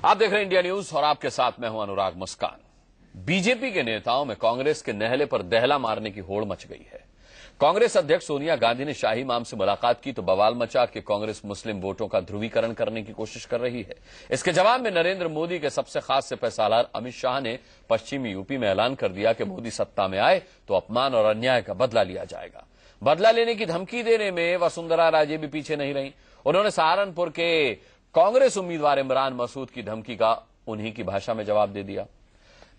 आप देख रहे हैं इंडिया न्यूज और आपके साथ मैं हूं अनुराग मुस्कान। बीजेपी के नेताओं में कांग्रेस के नहले पर दहला मारने की होड़ मच गई है। कांग्रेस अध्यक्ष सोनिया गांधी ने शाही इमाम से मुलाकात की तो बवाल मचा कि कांग्रेस मुस्लिम वोटों का ध्रुवीकरण करने की कोशिश कर रही है। इसके जवाब में नरेंद्र मोदी के सबसे खास सिपहसालार अमित शाह ने पश्चिमी यूपी में ऐलान कर दिया कि मोदी सत्ता में आए तो अपमान और अन्याय का बदला लिया जाएगा। बदला लेने की धमकी देने में वसुंधरा राजे भी पीछे नहीं रही। उन्होंने सहारनपुर के कांग्रेस उम्मीदवार इमरान मसूद की धमकी का उन्हीं की भाषा में जवाब दे दिया।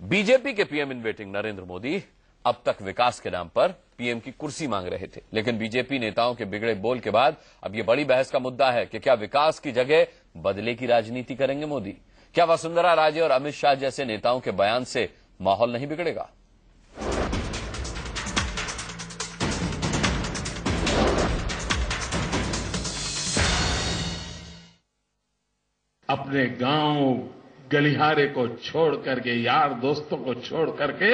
बीजेपी के PM in waiting Narendra Modi अब तक विकास के नाम पर पीएम की कुर्सी मांग रहे थे, लेकिन बीजेपी नेताओं के बिगड़े बोल के बाद अब यह बड़ी बहस का मुद्दा है कि क्या विकास की जगह बदले की राजनीति करेंगे मोदी? क्या वसुंधरा राजे और अमित शाह जैसे नेताओं के बयान से माहौल नहीं बिगड़ेगा? अपने गांव गलिहारे को छोड़ करके, यार दोस्तों को छोड़ करके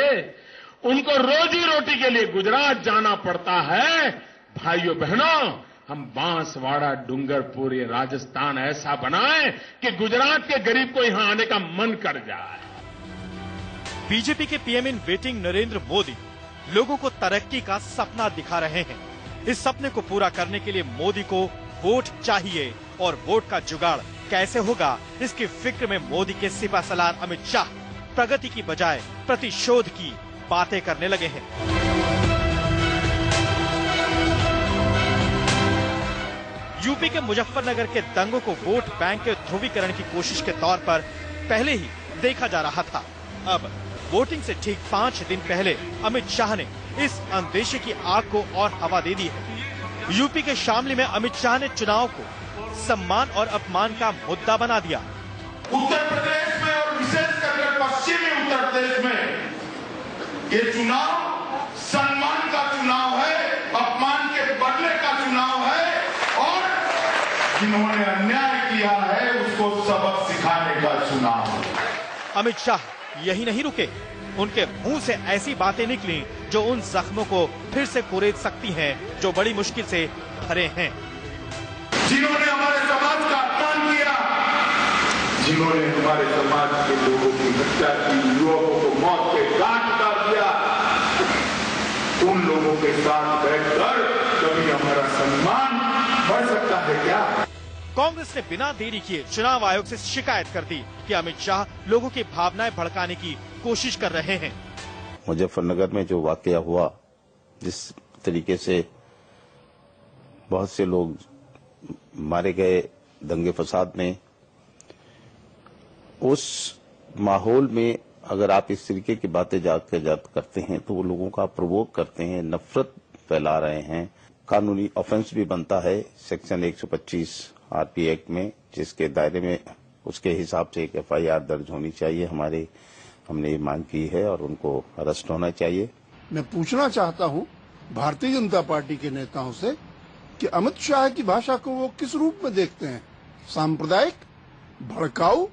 उनको रोजी रोटी के लिए गुजरात जाना पड़ता है। भाइयों बहनों, हम बांसवाड़ा, डूंगरपुर, ये राजस्थान ऐसा बनाएं कि गुजरात के गरीब को यहां आने का मन कर जाए। बीजेपी के PM in waiting Narendra Modi लोगों को तरक्की का सपना दिखा रहे हैं। इस सपने को पूरा करने के लिए मोदी को वोट चाहिए और वोट का जुगाड़ कैसे होगा, इसकी फिक्र में मोदी के सिपहसालार अमित शाह प्रगति की बजाय प्रतिशोध की बातें करने लगे हैं। यूपी के मुजफ्फरनगर के दंगों को वोट बैंक के ध्रुवीकरण की कोशिश के तौर पर पहले ही देखा जा रहा था। अब वोटिंग से ठीक 5 दिन पहले अमित शाह ने इस अंदेशे की आग को और हवा दे दी है। यूपी के शामली में अमित शाह ने चुनाव को सम्मान और अपमान का मुद्दा बना दिया। उत्तर प्रदेश में और विशेष करके पश्चिमी उत्तर प्रदेश में ये चुनाव सम्मान का चुनाव है, अपमान के बदले का चुनाव है और जिन्होंने अन्याय किया है उसको सबक सिखाने का चुनाव है। अमित शाह यही नहीं रुके, उनके मुंह से ऐसी बातें निकली जो उन जख्मों को फिर से कुरेद सकती हैं, जो बड़ी मुश्किल से भरे हैं। जिन्होंने हमारे समाज का अपमान किया, जिन्होंने हमारे समाज के लोगों की हत्या की, युवकों को मौत के घाट उतार दिया, उन लोगों के साथ बैठकर कभी हमारा सम्मान बढ़ सकता है क्या? कांग्रेस ने बिना देरी किए चुनाव आयोग से शिकायत कर दी कि अमित शाह लोगों की भावनाएं भड़काने की कोशिश कर रहे हैं। मुजफ्फरनगर में जो वाकया हुआ, जिस तरीके से बहुत से लोग मारे गए दंगे फसाद में, उस माहौल में अगर आप इस तरीके की बातें जात करते हैं तो वो लोगों का प्रोवोक करते हैं, नफरत फैला रहे हैं। कानूनी ऑफेंस भी बनता है सेक्शन 125 आरपी एक्ट में, जिसके दायरे में उसके हिसाब से एक एफआईआर दर्ज होनी चाहिए। हमने ये मांग की है और उनको अरेस्ट होना चाहिए। मैं पूछना चाहता हूं भारतीय जनता पार्टी के नेताओं से कि अमित शाह की भाषा को वो किस रूप में देखते हैं, सांप्रदायिक, भड़काऊ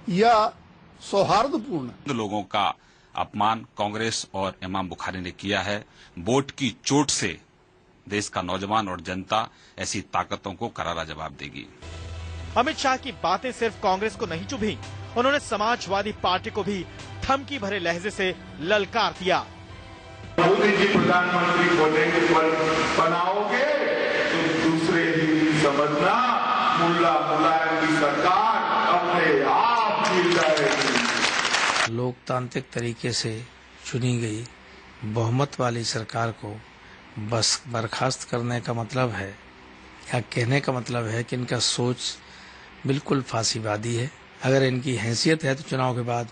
या सौहार्दपूर्ण? लोगों का अपमान कांग्रेस और इमाम बुखारी ने किया है। वोट की चोट से देश का नौजवान और जनता ऐसी ताकतों को करारा जवाब देगी। अमित शाह की बातें सिर्फ कांग्रेस को नहीं चुभी, उन्होंने समाजवादी पार्टी को भी धमकी भरे लहजे से ललकार दिया। मोदी जी प्रधानमंत्री बनाओगे तो दूसरे ही समझना, मुलायम की सरकार अपने आप गिर जाएगी। लोकतांत्रिक तरीके से चुनी गई बहुमत वाली सरकार को बस बर्खास्त करने का मतलब है या कहने का मतलब है कि इनका सोच बिल्कुल फांसीवादी है। अगर इनकी हैसियत है तो चुनाव के बाद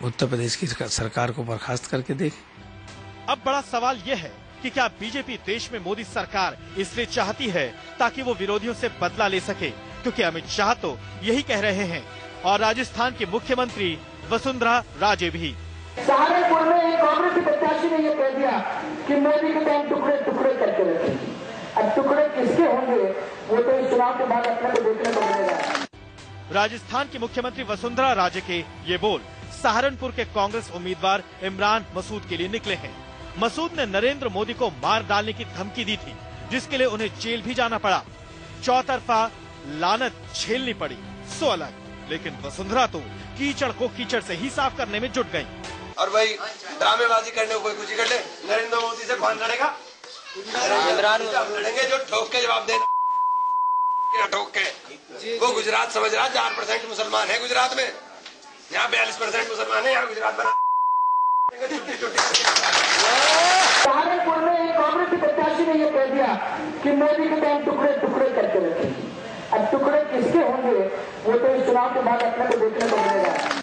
उत्तर प्रदेश की सरकार को बर्खास्त करके देखें। अब बड़ा सवाल यह है कि क्या बीजेपी देश में मोदी सरकार इसलिए चाहती है ताकि वो विरोधियों से बदला ले सके, क्योंकि अमित शाह तो यही कह रहे हैं और राजस्थान की मुख्यमंत्री वसुंधरा राजे भी। सहारनपुर में एक कांग्रेस प्रत्याशी ने यह कह दिया कि मोदी के टाइम टुकड़े टुकड़े करके रखेंगे। अब टुकड़े किसके होंगे वो तो इस चुनाव के बाद अपने को देखने को मिलेगा। राजस्थान की मुख्यमंत्री वसुंधरा राजे के ये बोल सहारनपुर के कांग्रेस उम्मीदवार इमरान मसूद के लिए निकले हैं। मसूद ने नरेंद्र मोदी को मार डालने की धमकी दी थी, जिसके लिए उन्हें जेल भी जाना पड़ा। चौतरफा लानत झेलनी पड़ी। सो अलग, लेकिन वसुंधरा तो कीचड़ को कीचड़ से ही साफ करने में जुट गई। और भाई ड्रामेबाजी करने को कोई कुछ कर ले, नरेंद्र मोदी से कौन लड़ेगा? लड़ेंगे जो ठोक के जवाब देना, ठोक के। वो गुजरात समझ रहा 4% मुसलमान है गुजरात में, यहाँ 42% मुसलमान है, यहाँ गुजरात बना सहारनपुर में एक कांग्रेस के प्रत्याशी ने यह कह दिया कि मोदी के टाइम टुकड़े टुकड़े करके रखेंगे। अब टुकड़े किसके होंगे वो तो इस चुनाव के बाद अपने को देखने को मिलेगा।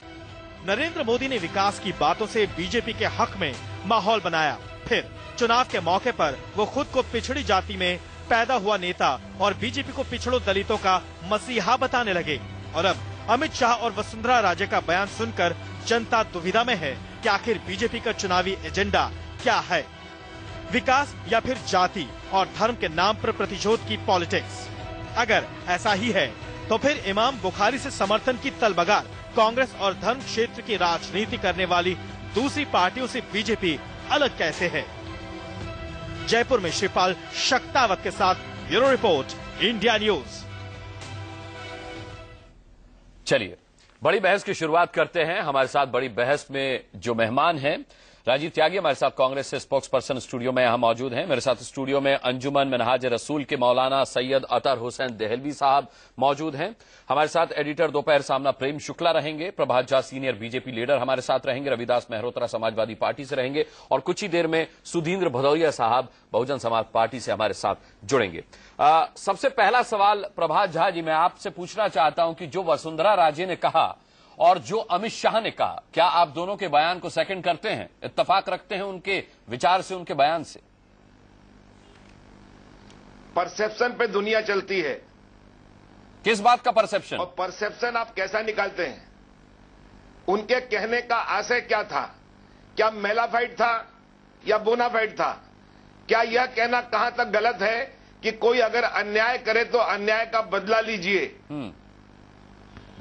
नरेंद्र मोदी ने विकास की बातों से बीजेपी के हक में माहौल बनाया, फिर चुनाव के मौके पर वो खुद को पिछड़ी जाति में पैदा हुआ नेता और बीजेपी को पिछड़ों दलितों का मसीहा बताने लगे। और अब अमित शाह और वसुंधरा राजे का बयान सुनकर जनता दुविधा में है कि आखिर बीजेपी का चुनावी एजेंडा क्या है, विकास या फिर जाति और धर्म के नाम पर प्रतिशोध की पॉलिटिक्स। अगर ऐसा ही है तो फिर इमाम बुखारी से समर्थन की तलबगार कांग्रेस और धर्म क्षेत्र की राजनीति करने वाली दूसरी पार्टियों से बीजेपी अलग कैसे है? जयपुर में शिवपाल शक्तावत के साथ ब्यूरो रिपोर्ट, इंडिया न्यूज। चलिए बड़ी बहस की शुरुआत करते हैं। हमारे साथ बड़ी बहस में जो मेहमान हैं, राजीव त्यागी हमारे साथ कांग्रेस से स्पोक्स पर्सन स्टूडियो में यहां मौजूद हैं। मेरे साथ स्टूडियो में अंजुमन मिनहाज रसूल के मौलाना सैयद अतर हुसैन देहलवी साहब मौजूद हैं। हमारे साथ एडिटर दोपहर सामना प्रेम शुक्ला रहेंगे, Prabhat Jha senior BJP leader हमारे साथ रहेंगे, रविदास मेहरोत्रा समाजवादी पार्टी से रहेंगे और कुछ ही देर में सुधींद्र भदौरिया साहब बहुजन समाज पार्टी से हमारे साथ जुड़ेंगे। सबसे पहला सवाल प्रभात झा जी मैं आपसे पूछना चाहता हूं कि जो वसुंधरा राजे ने कहा और जो अमित शाह ने कहा, क्या आप दोनों के बयान को सेकंड करते हैं, इत्तेफाक रखते हैं उनके विचार से, उनके बयान से? परसेप्शन पे दुनिया चलती है। किस बात का परसेप्शन? और परसेप्शन आप कैसा निकालते हैं? उनके कहने का आशय क्या था? क्या मेलाफाइड था या बोनाफाइड था? क्या यह कहना कहां तक गलत है कि कोई अगर अन्याय करे तो अन्याय का बदला लीजिए?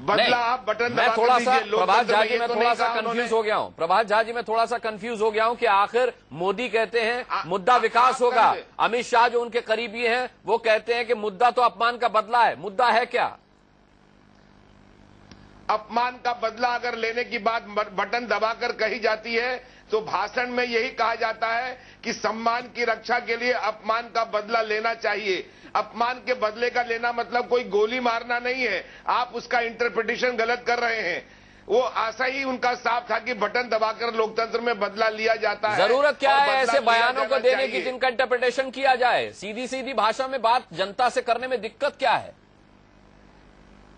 बदला आप बटन मैं थोड़ा सा प्रभात झा जी में थोड़ा सा कंफ्यूज हो गया हूं। प्रभात झा जी में थोड़ा सा कंफ्यूज हो गया हूं कि आखिर मोदी कहते हैं मुद्दा विकास होगा, अमित शाह जो उनके करीबी हैं वो कहते हैं कि मुद्दा तो अपमान का बदला है। मुद्दा है क्या? अपमान का बदला अगर लेने की बात बटन दबाकर कही जाती है तो भाषण में यही कहा जाता है कि सम्मान की रक्षा के लिए अपमान का बदला लेना चाहिए। अपमान के बदले का लेना मतलब कोई गोली मारना नहीं है। आप उसका इंटरप्रिटेशन गलत कर रहे हैं। वो आशा ही उनका साफ था कि बटन दबाकर लोकतंत्र में बदला लिया जाता है। जरूरत क्या है ऐसे बयानों को देने की जिनका इंटरप्रिटेशन किया जाए? सीधी सीधी भाषा में बात जनता से करने में दिक्कत क्या है?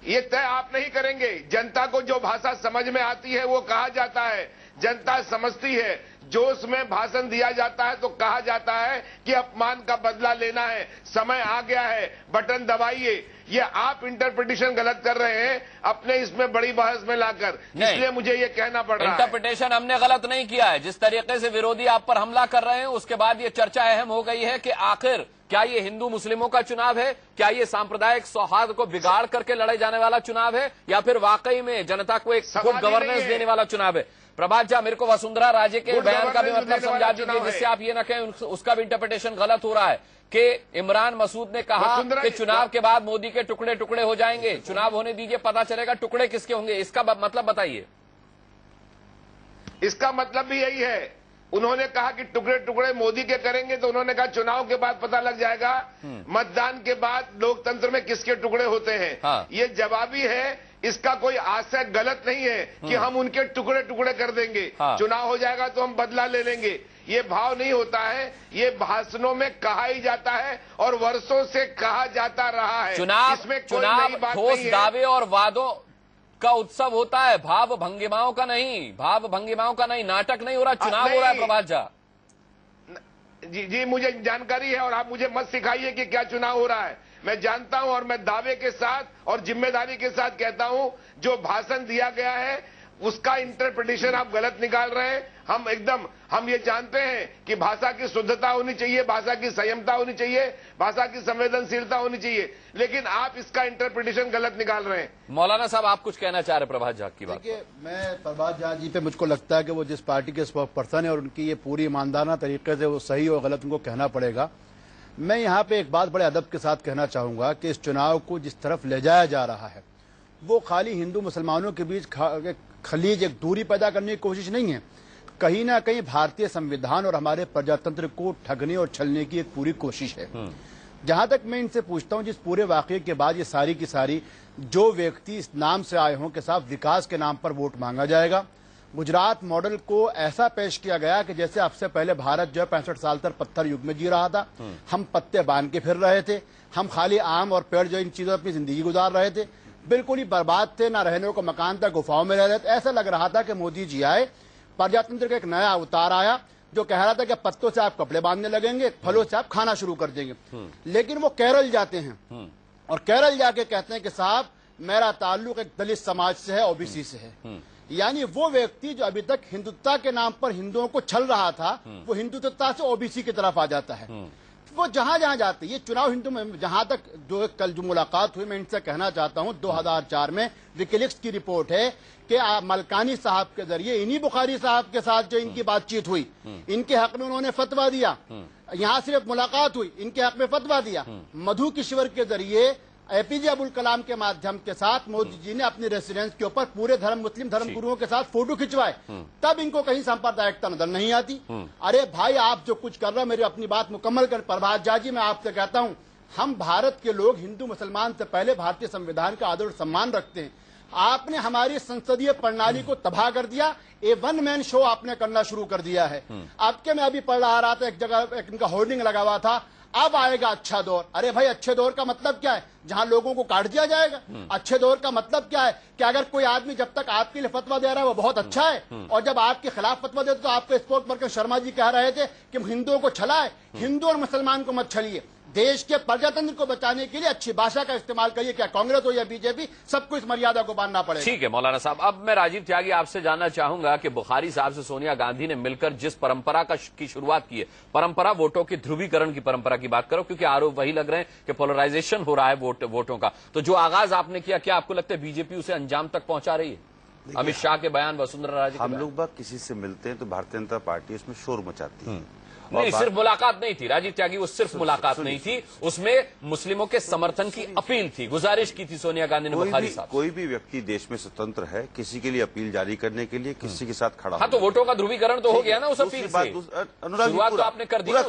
ये तय आप नहीं करेंगे। जनता को जो भाषा समझ में आती है वो कहा जाता है, जनता समझती है। जोश में भाषण दिया जाता है तो कहा जाता है कि अपमान का बदला लेना है, समय आ गया है, बटन दबाइए। ये आप इंटरप्रिटेशन गलत कर रहे हैं अपने इसमें बड़ी बहस में लाकर, इसलिए मुझे ये कहना पड़ रहा है। इंटरप्रिटेशन हमने गलत नहीं किया है। जिस तरीके से विरोधी आप पर हमला कर रहे हैं उसके बाद ये चर्चा अहम हो गई है कि आखिर क्या ये हिंदू मुस्लिमों का चुनाव है, क्या ये सांप्रदायिक सौहार्द को बिगाड़ करके लड़े जाने वाला चुनाव है, या फिर वाकई में जनता को एक गुड गवर्नेंस देने वाला चुनाव है? प्रभात झा मेरे को वसुंधरा राजे के बयान का भी मतलब समझा दीजिए, जिससे आप ये न कहें उसका भी इंटरप्रिटेशन गलत हो रहा है कि इमरान मसूद ने कहा कि चुनाव के बाद मोदी के टुकड़े टुकड़े हो जाएंगे, चुनाव होने दीजिए पता चलेगा टुकड़े किसके होंगे। इसका मतलब बताइए। इसका मतलब भी यही है। उन्होंने कहा कि टुकड़े टुकड़े मोदी के करेंगे तो उन्होंने कहा चुनाव के बाद पता लग जाएगा, मतदान के बाद लोकतंत्र में किसके टुकड़े होते हैं। हाँ। ये जवाबी है। इसका कोई आशय गलत नहीं है कि हम उनके टुकड़े टुकड़े कर देंगे। हाँ। चुनाव हो जाएगा तो हम बदला ले लेंगे। ये भाव नहीं होता है, ये भाषणों में कहा ही जाता है और वर्षों से कहा जाता रहा है। चुनाव इसमें कोई नई बात ठोस नहीं है। दावे और वादों का उत्सव होता है, भाव भंगिमाओं का नहीं, भाव भंगिमाओं का नहीं, नाटक नहीं हो रहा, चुनाव हो रहा है। प्रभात झा जी मुझे जानकारी है और आप मुझे मत सिखाइए कि क्या चुनाव हो रहा है। मैं जानता हूं और मैं दावे के साथ और जिम्मेदारी के साथ कहता हूं जो भाषण दिया गया है उसका इंटरप्रिटेशन आप गलत निकाल रहे हैं। हम ये जानते हैं कि भाषा की शुद्धता होनी चाहिए, भाषा की संयमता होनी चाहिए, भाषा की संवेदनशीलता होनी चाहिए, लेकिन आप इसका इंटरप्रिटेशन गलत निकाल रहे हैं। मौलाना साहब आप कुछ कहना चाह रहे प्रभात झा की बात? देखिए, मैं प्रभात झा जी पे मुझको लगता है कि वो जिस पार्टी के स्पोक्स पर्सन है और उनकी ये पूरी ईमानदाराना तरीके से वो सही और गलत उनको कहना पड़ेगा। मैं यहाँ पे एक बात बड़े अदब के साथ कहना चाहूंगा कि इस चुनाव को जिस तरफ ले जाया जा रहा है वो खाली हिंदू मुसलमानों के बीच खलीज, एक दूरी पैदा करने की कोशिश नहीं है। कहीं ना कहीं भारतीय संविधान और हमारे प्रजातंत्र को ठगने और छलने की एक पूरी कोशिश है। जहां तक मैं इनसे पूछता हूं, जिस पूरे वाकये के बाद ये सारी की सारी जो व्यक्ति इस नाम से आए हों के साथ विकास के नाम पर वोट मांगा जाएगा। गुजरात मॉडल को ऐसा पेश किया गया कि जैसे आपसे पहले भारत जो है 65 साल तक पत्थर युग में जी रहा था। हम पत्ते बांध के फिर रहे थे, हम खाली आम और पेड़ जो इन चीजों अपनी जिंदगी गुजार रहे थे, बिल्कुल ही बर्बाद थे, ना रहने को मकान था, गुफाओं में रह रहे थे। ऐसा लग रहा था कि मोदी जी आए, प्रजातंत्र का एक नया अवतार आया जो कह रहा था कि पत्तों से आप कपड़े बांधने लगेंगे, फलों से आप खाना शुरू कर देंगे। लेकिन वो केरल जाते हैं और केरल जाके कहते हैं कि साहब मेरा ताल्लुक एक दलित समाज से है, ओबीसी से है। यानी वो व्यक्ति जो अभी तक हिंदुत्व के नाम पर हिंदुओं को छल रहा था, वो हिंदुत्वता से ओबीसी की तरफ आ जाता है। वो जहां जहां जाते, ये चुनाव हिंदू में जहां तक जो कल जो मुलाकात हुई, मैं इनसे कहना चाहता हूं 2004 में विकिलीक्स की रिपोर्ट है कि मलकानी साहब के जरिए इन्हीं बुखारी साहब के साथ जो इनकी बातचीत हुई, इनके हक में उन्होंने फतवा दिया। यहां सिर्फ मुलाकात हुई, इनके हक में फतवा दिया। मधु किश्वर के जरिए एपीजे अबुल कलाम के माध्यम के साथ मोदी जी ने अपनी रेसिडेंस के ऊपर पूरे मुस्लिम धर्म गुरुओं के साथ फोटो खिंचवाए, तब इनको कहीं सांप्रदायिकता नजर नहीं आती। अरे भाई आप जो कुछ कर रहे हो, मेरी अपनी बात मुकम्मल कर। प्रभात झा जी, मैं आपसे कहता हूं, हम भारत के लोग हिंदू मुसलमान से पहले भारतीय संविधान का आदर और सम्मान रखते हैं। आपने हमारी संसदीय प्रणाली को तबाह कर दिया, ए वन मैन शो आपने करना शुरू कर दिया है। आपके मैं अभी पढ़ रहा था, एक जगह एक इनका होर्डिंग लगा हुआ था, अब आएगा अच्छा दौर। अरे भाई अच्छे दौर का मतलब क्या है? जहां लोगों को काट दिया जाएगा। अच्छे दौर का मतलब क्या है? कि अगर कोई आदमी जब तक आपके लिए फतवा दे रहा है वो बहुत अच्छा है, और जब आपके खिलाफ फतवा देते तो आपके स्पोर्ट पर्सन शर्मा जी कह रहे थे कि हिंदुओं को छलाए। हिंदू और मुसलमान को मत छलिए। देश के प्रजातंत्र को बचाने के लिए अच्छी भाषा का इस्तेमाल करिए, क्या कांग्रेस हो या बीजेपी, सबको इस मर्यादा को मानना पड़ेगा। ठीक है मौलाना साहब, अब मैं राजीव त्यागी आपसे जानना चाहूंगा कि बुखारी साहब से सोनिया गांधी ने मिलकर जिस परंपरा की शुरुआत की है, परंपरा वोटों के ध्रुवीकरण की परंपरा की बात करो, क्योंकि आरोप वही लग रहे हैं कि पोलराइजेशन हो रहा है वोटों का, तो जो आगाज आपने किया, क्या आपको लगता है बीजेपी उसे अंजाम तक पहुंचा रही है? अमित शाह के बयान, वसुंधरा राजे के हम लोग बात किसी से मिलते हैं तो भारतीय जनता पार्टी उसमें शोर मचाती है। नहीं, सिर्फ मुलाकात नहीं थी राजीव त्यागी, वो सिर्फ मुलाकात नहीं थी, उसमें मुस्लिमों के समर्थन की अपील थी, गुजारिश की थी सोनिया गांधी ने बुखारी साहब। कोई भी व्यक्ति देश में स्वतंत्र है किसी के लिए अपील जारी करने के लिए, किसी के साथ खड़ा। हाँ, तो वोटों का ध्रुवीकरण तो हो गया ना उस अपील से। अनुराग तो आपने कर दिया,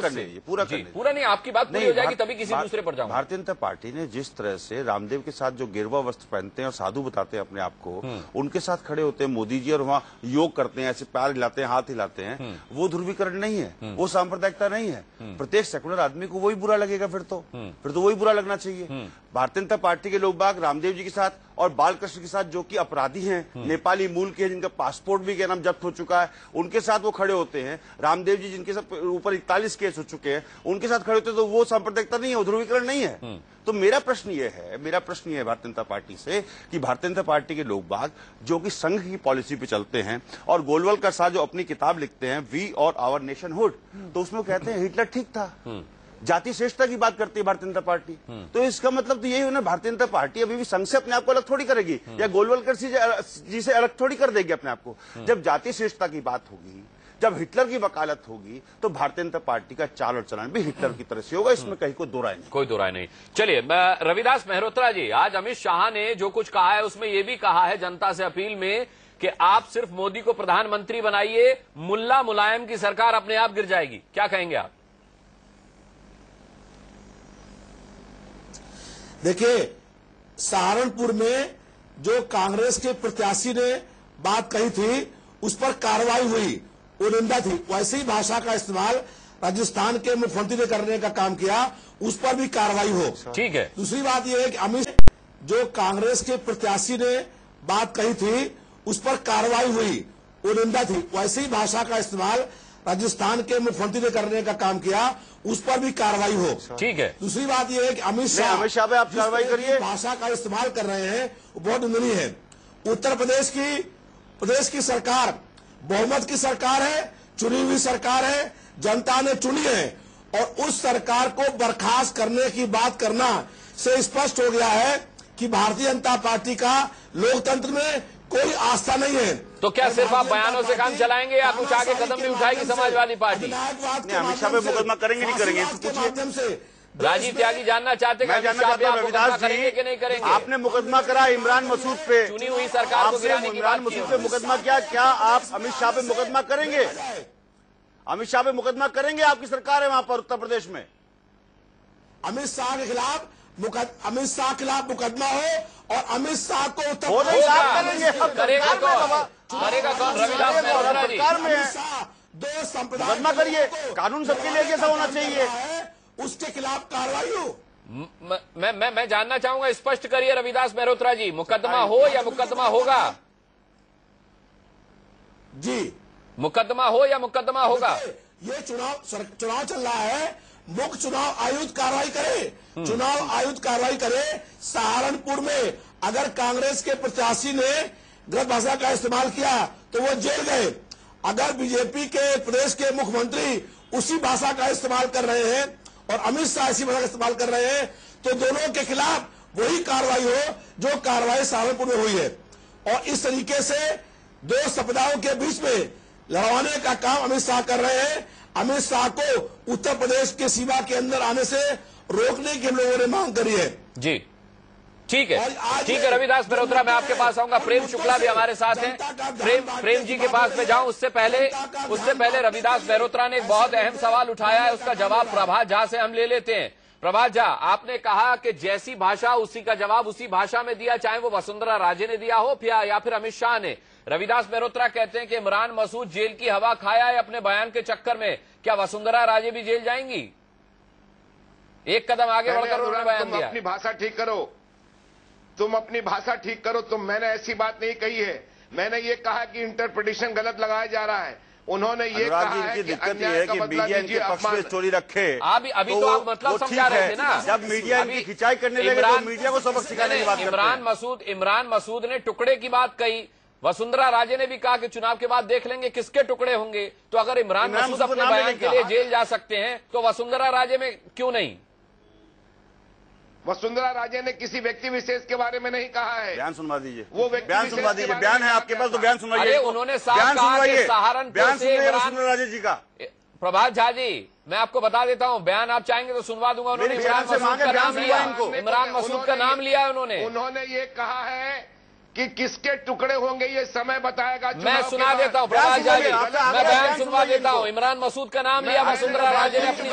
पूरा नहीं, आपकी बात पूरी हो जाएगी तभी किसी दूसरे पर जाऊंगा। भारतीय जनता पार्टी ने जिस तरह से रामदेव के साथ जो गेरुआ वस्त्र पहनते हैं और साधु बताते हैं अपने आप को, उनके साथ खड़े होते हैं मोदी जी, और वहाँ योग करते हैं, ऐसे पैर हिलाते हैं, हाथ हिलाते हैं, वो ध्रुवीकरण नहीं है, वो सांप्रदायिकता नहीं है। प्रत्येक सेकुलर आदमी को वही बुरा लगेगा, फिर तो वही बुरा लगना चाहिए। भारतीय जनता पार्टी के लोग बाग रामदेव जी के साथ और बालकृष्ण के साथ, जो कि अपराधी हैं, नेपाली मूल के, जिनका पासपोर्ट भी क्या नाम जब्त हो चुका है, उनके साथ वो खड़े होते हैं। रामदेव जी जिनके साथ ऊपर 41 केस हो चुके हैं, उनके साथ खड़े होते हैं, तो वो सांप्रदायिकता नहीं है, वो ध्रुवीकरण नहीं है। तो मेरा प्रश्न ये है भारतीय जनता पार्टी से कि भारतीय जनता पार्टी के लोग बाग जो कि संघ की पॉलिसी पे चलते हैं, और गोलवलकर साहब जो अपनी किताब लिखते हैं वी और आवर नेशनहुड, तो उसमें कहते हैं हिटलर ठीक था, जाति श्रेष्ठता की बात करती है भारतीय जनता पार्टी। तो इसका मतलब तो यही है ना, भारतीय जनता पार्टी अभी भी संघ से अपने आप को अलग थोड़ी करेगी, या गोलवलकर जी से अलग थोड़ी कर देगी अपने आप को। जब जाति श्रेष्ठता की बात होगी, जब हिटलर की वकालत होगी, तो भारतीय जनता पार्टी का चाल और चलन भी हिटलर की तरह से होगा, इसमें कहीं कोई दो राय नहीं। चलिए, रविदास मेहरोत्रा जी, आज अमित शाह ने जो कुछ कहा है उसमें यह भी कहा है जनता से अपील में कि आप सिर्फ मोदी को प्रधानमंत्री बनाइए, मुल्ला मुलायम की सरकार अपने आप गिर जाएगी। क्या कहेंगे आप? देखिए, सहारनपुर में जो कांग्रेस के प्रत्याशी ने बात कही थी उस पर कार्रवाई हुई, वो निंदा थी। वैसी भाषा का इस्तेमाल राजस्थान के मुख्यमंत्री ने करने का काम किया, उस पर भी कार्रवाई हो। ठीक है। दूसरी बात यह है कि अमित जो कांग्रेस के प्रत्याशी ने बात कही थी उस पर कार्रवाई हुई, वो निंदा थी। वैसी भाषा का इस्तेमाल राजस्थान के मुख्यमंत्री ने करने का काम किया, उस पर भी कार्रवाई हो। ठीक है। दूसरी बात यह है कि अमित शाह पे आप कार्रवाई करिए, भाषा का इस्तेमाल कर रहे हैं वो बहुत निंदनीय है। उत्तर प्रदेश की सरकार बहुमत की सरकार है, चुनी हुई सरकार है, जनता ने चुनी है, और उस सरकार को बर्खास्त करने की बात करना से स्पष्ट हो गया है कि भारतीय जनता पार्टी का लोकतंत्र में कोई आस्था नहीं है। तो क्या सिर्फ आप बयानों से काम चलाएंगे या कुछ आगे कदम भी उठाएगी समाजवादी पार्टी? अमित शाह पे मुकदमा करेंगे नहीं करेंगे? के माध्यम से राजीव त्यागी जानना चाहते हैं मैं जानना चाहता हूँ रविदास करेंगे कि नहीं जी, करेंगे? आपने मुकदमा करा इमरान मसूद पे, चुनी हुई सरकार को गिराने की इमरान बात की मसूद पे मुकदमा किया, क्या आप अमित शाह पे मुकदमा करेंगे? अमित शाह पे मुकदमा करेंगे? आपकी सरकार है वहां पर उत्तर प्रदेश में। अमित शाह के खिलाफ मुकदमा हो और अमित शाह को उत्तर हो नहीं करेंगे, करेगा कौन? रविदास मेहरोत्रा जी सरकार में है, दो संप्रदाय मुकदमा करिए, कानून सबके लिए कैसा होना चाहिए? उसके खिलाफ कार्रवाई हो। मैं जानना चाहूंगा, स्पष्ट करिए रविदास मेहरोत्रा जी, मुकदमा हो या मुकदमा होगा? जी, मुकदमा हो या मुकदमा होगा? ये चुनाव चल रहा है, मुख्य चुनाव आयुक्त कार्रवाई करे, चुनाव आयुक्त कार्रवाई करे। सहारनपुर में अगर कांग्रेस के प्रत्याशी ने गलत भाषा का इस्तेमाल किया तो वो जेल गए। अगर बीजेपी के प्रदेश के मुख्यमंत्री उसी भाषा का इस्तेमाल कर रहे हैं और अमित शाह इसी भाषा का इस्तेमाल कर रहे हैं तो दोनों के खिलाफ वही कार्रवाई हो जो कार्रवाई सहारनपुर में हुई है। और इस तरीके से दो संप्रदायों के बीच में लड़वाने का काम अमित शाह कर रहे हैं। अमित शाह को उत्तर प्रदेश के सीमा के अंदर आने से रोकने की हम लोगों ने मांग करी है। जी ठीक है, ठीक है रविदास मेहरोत्रा, मैं आपके पास आऊंगा। प्रेम शुक्ला भी हमारे साथ हैं, प्रेम जी के पास में जाऊं। उससे पहले रविदास मेहरोत्रा ने एक बहुत अहम सवाल उठाया है, उसका जवाब प्रभात झा से हम ले लेते हैं। प्रभात झा, आपने कहा कि जैसी भाषा उसी का जवाब उसी भाषा में दिया, चाहे वो वसुंधरा राजे ने दिया हो या फिर अमित शाह ने। रविदास मेहरोत्रा कहते हैं कि इमरान मसूद जेल की हवा खाया है अपने बयान के चक्कर में, क्या वसुंधरा राजे भी जेल जाएंगी? एक कदम आगे बढ़कर उन्होंने बयान दिया। अपनी भाषा ठीक करो, तुम अपनी भाषा ठीक करो। मैंने ऐसी बात नहीं कही है, मैंने ये कहा कि इंटरप्रिटेशन गलत लगाया जा रहा है। उन्होंने ये कहा है कि अन्याय का बदला लीजिए, अपमान स्टोरी रखे। अभी तो आप मतलब समझा रहे थे ना, जब मीडिया इनकी खिंचाई करने लगे तो मीडिया को सबक सिखाने की बात करते हैं। इमरान मसूद ने टुकड़े की बात कही, वसुंधरा राजे ने भी कहा कि चुनाव के बाद देख लेंगे किसके टुकड़े होंगे। तो अगर इमरान मसूद अपने बयान के लिए जेल जा सकते हैं तो वसुंधरा राजे में क्यों नहीं? वसुंधरा राजे ने किसी व्यक्ति विशेष के बारे में नहीं कहा है। बयान सुनवा दीजिए, वो बयान सुनवा दीजिए, बयान है आपके पास तो बयान सुनवाइए। अरे उन्होंने साफ कहा कि सहारनपुर से वसुंधरा राजे जी का। प्रभात झा जी, मैं आपको बता देता हूं, बयान आप चाहेंगे तो सुनवा दूंगा। उन्होंने इमरान मसूद का नाम लिया, इमरान मसूद का नाम लिया उन्होंने ये कहा है कि किसके टुकड़े होंगे ये समय बताएगा। मैं सुना देता हूं प्रभात झा जी, मैं बयान सुनवा देता हूं। इमरान मसूद का नाम लिया, वसुंधरा राजे ने अपनी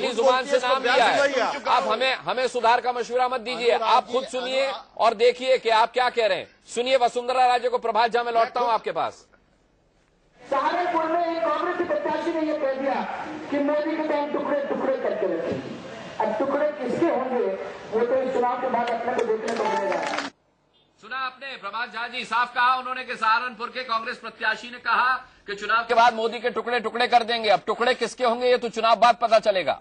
जुबान से नाम लिया है। आप हमें सुधार का मशवरा मत दीजिए, आप खुद सुनिए और देखिए कि आप क्या कह रहे हैं। सुनिए वसुंधरा राजे को। प्रभात झा, मैं लौटता हूं आपके पास। सहारनपुर में एक कांग्रेस के प्रत्याशी ने यह कह दिया कि मोदी के टाइम टुकड़े टुकड़े करके रखेंगे। अब टुकड़े किसके होंगे वो तो इस चुनाव के बाद अपने को देखने को मिलेगा। सुना आपने, प्रभात झा जी साफ कहा उन्होंने कि सहारनपुर के कांग्रेस प्रत्याशी ने कहा कि चुनाव के बाद मोदी के टुकड़े टुकड़े कर देंगे। अब टुकड़े किसके होंगे ये तो चुनाव बाद पता चलेगा।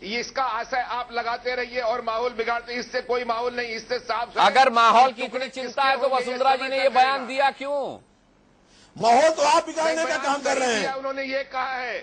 इसका आशय आप लगाते रहिए और माहौल बिगाड़ते, इससे कोई माहौल नहीं, इससे साफ। अगर माहौल की इतनी चिंता है तो वसुंधरा जी ने ये बयान दिया क्यों? माहौल तो आप बिगाड़ने का काम कर रहे हैं। उन्होंने ये कहा है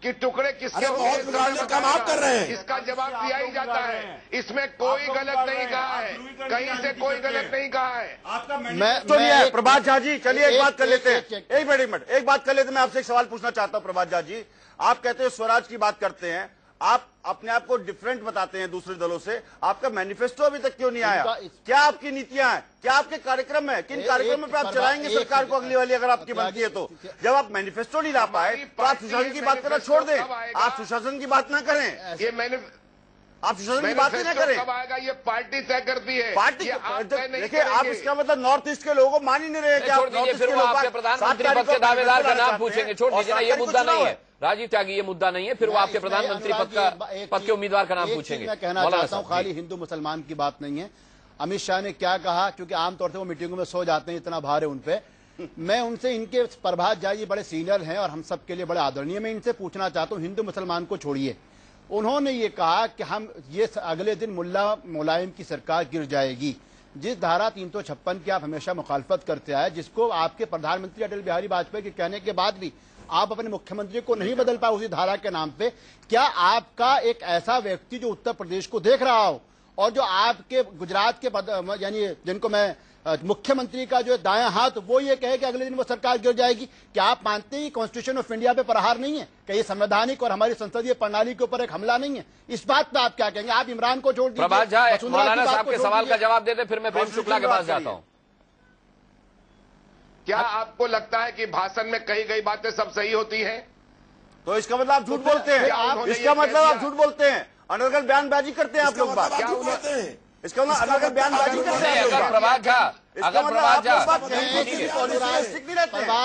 कि टुकड़े किसके माहौल बिगाड़ने का काम आप कर रहे हैं। इसका जवाब दिया ही जाता है, इसमें कोई गलत नहीं कहा है, कहीं से कोई गलत नहीं कहा है। मैं प्रभात झा जी, चलिए एक बात कर लेते हैं, एक मिनट एक बात कर लेते हैं। मैं आपसे एक सवाल पूछना चाहता हूं प्रभात झा जी, आप कहते हैं स्वराज की बात करते हैं, आप अपने आप को डिफरेंट बताते हैं दूसरे दलों से, आपका मैनिफेस्टो अभी तक क्यों नहीं आया? क्या आपकी नीतियां हैं, क्या आपके कार्यक्रम है, किन कार्यक्रमों पर आप चलाएंगे सरकार को अगली वाली अगर आपकी बनती है तो? जब आप मैनिफेस्टो नहीं ला पाए तो आप सुशासन की बात करना छोड़ दें, आप सुशासन की बात ना करें, आप सुशासन की बात ना करें। कब आएगा ये पार्टी तय करती है। पार्टी देखिए, आप इसका मतलब नॉर्थ ईस्ट के लोगों को मान ही नहीं रहे कि आप नॉर्थ ईस्ट के लोग प्रधानमंत्री पद के दावेदार का नाम पूछेंगे। छोड़ दीजिए ना, ये मुद्दा नहीं है राजीव त्यागी, ये मुद्दा नहीं है। फिर वो आपके प्रधानमंत्री पद के उम्मीदवार का नाम पूछेंगे। मैं कहना चाहता हूं, खाली हिंदू मुसलमान की बात नहीं है। अमित शाह ने क्या कहा, क्योंकि आमतौर से वो मीटिंगों में सो जाते हैं, इतना भार है उनपे। मैं उनसे, इनके प्रभात झा जी बड़े सीनियर हैं और हम सबके लिए बड़े आदरणीय, मैं इनसे पूछना चाहता हूं, हिंदू मुसलमान को छोड़िए, उन्होंने ये कहा कि हम ये अगले दिन मुल्ला मुलायम की सरकार गिर जाएगी, जिस धारा 356 की आप हमेशा मुखालफत करते आए, जिसको आपके प्रधानमंत्री अटल बिहारी वाजपेयी के कहने के बाद भी आप अपने मुख्यमंत्री को नहीं बदल पाए उसी धारा के नाम पे। क्या आपका एक ऐसा व्यक्ति जो उत्तर प्रदेश को देख रहा हो और जो आपके गुजरात के यानी जिनको मैं मुख्यमंत्री का जो दायां हाथ वो ये कहे कि अगले दिन वो सरकार गिर जाएगी। क्या आप मानते हैं कि कॉन्स्टिट्यूशन ऑफ इंडिया पे प्रहार नहीं है? क्या ये संवैधानिक और हमारी संसदीय प्रणाली के ऊपर एक हमला नहीं है? इस बात पे आप क्या कहेंगे? आप इमरान को छोड़ दीजिए, प्रभात झा मौलाना साहब के सवाल का दीजिए। जवाब देते, फिर मैं प्रेम शुक्ला के पास जाता हूं। क्या आपको लगता है कि भाषण में कही गई बातें सब सही होती हैं? तो इसका मतलब आप झूठ बोलते हैं। इसका मतलब आप झूठ बोलते हैं, अनर्गल बयानबाजी करते हैं आप लोग। बात क्या उन्होंने इसका मतलब अनर्गल बयानबाजी करते हैं। अगर प्रभात झा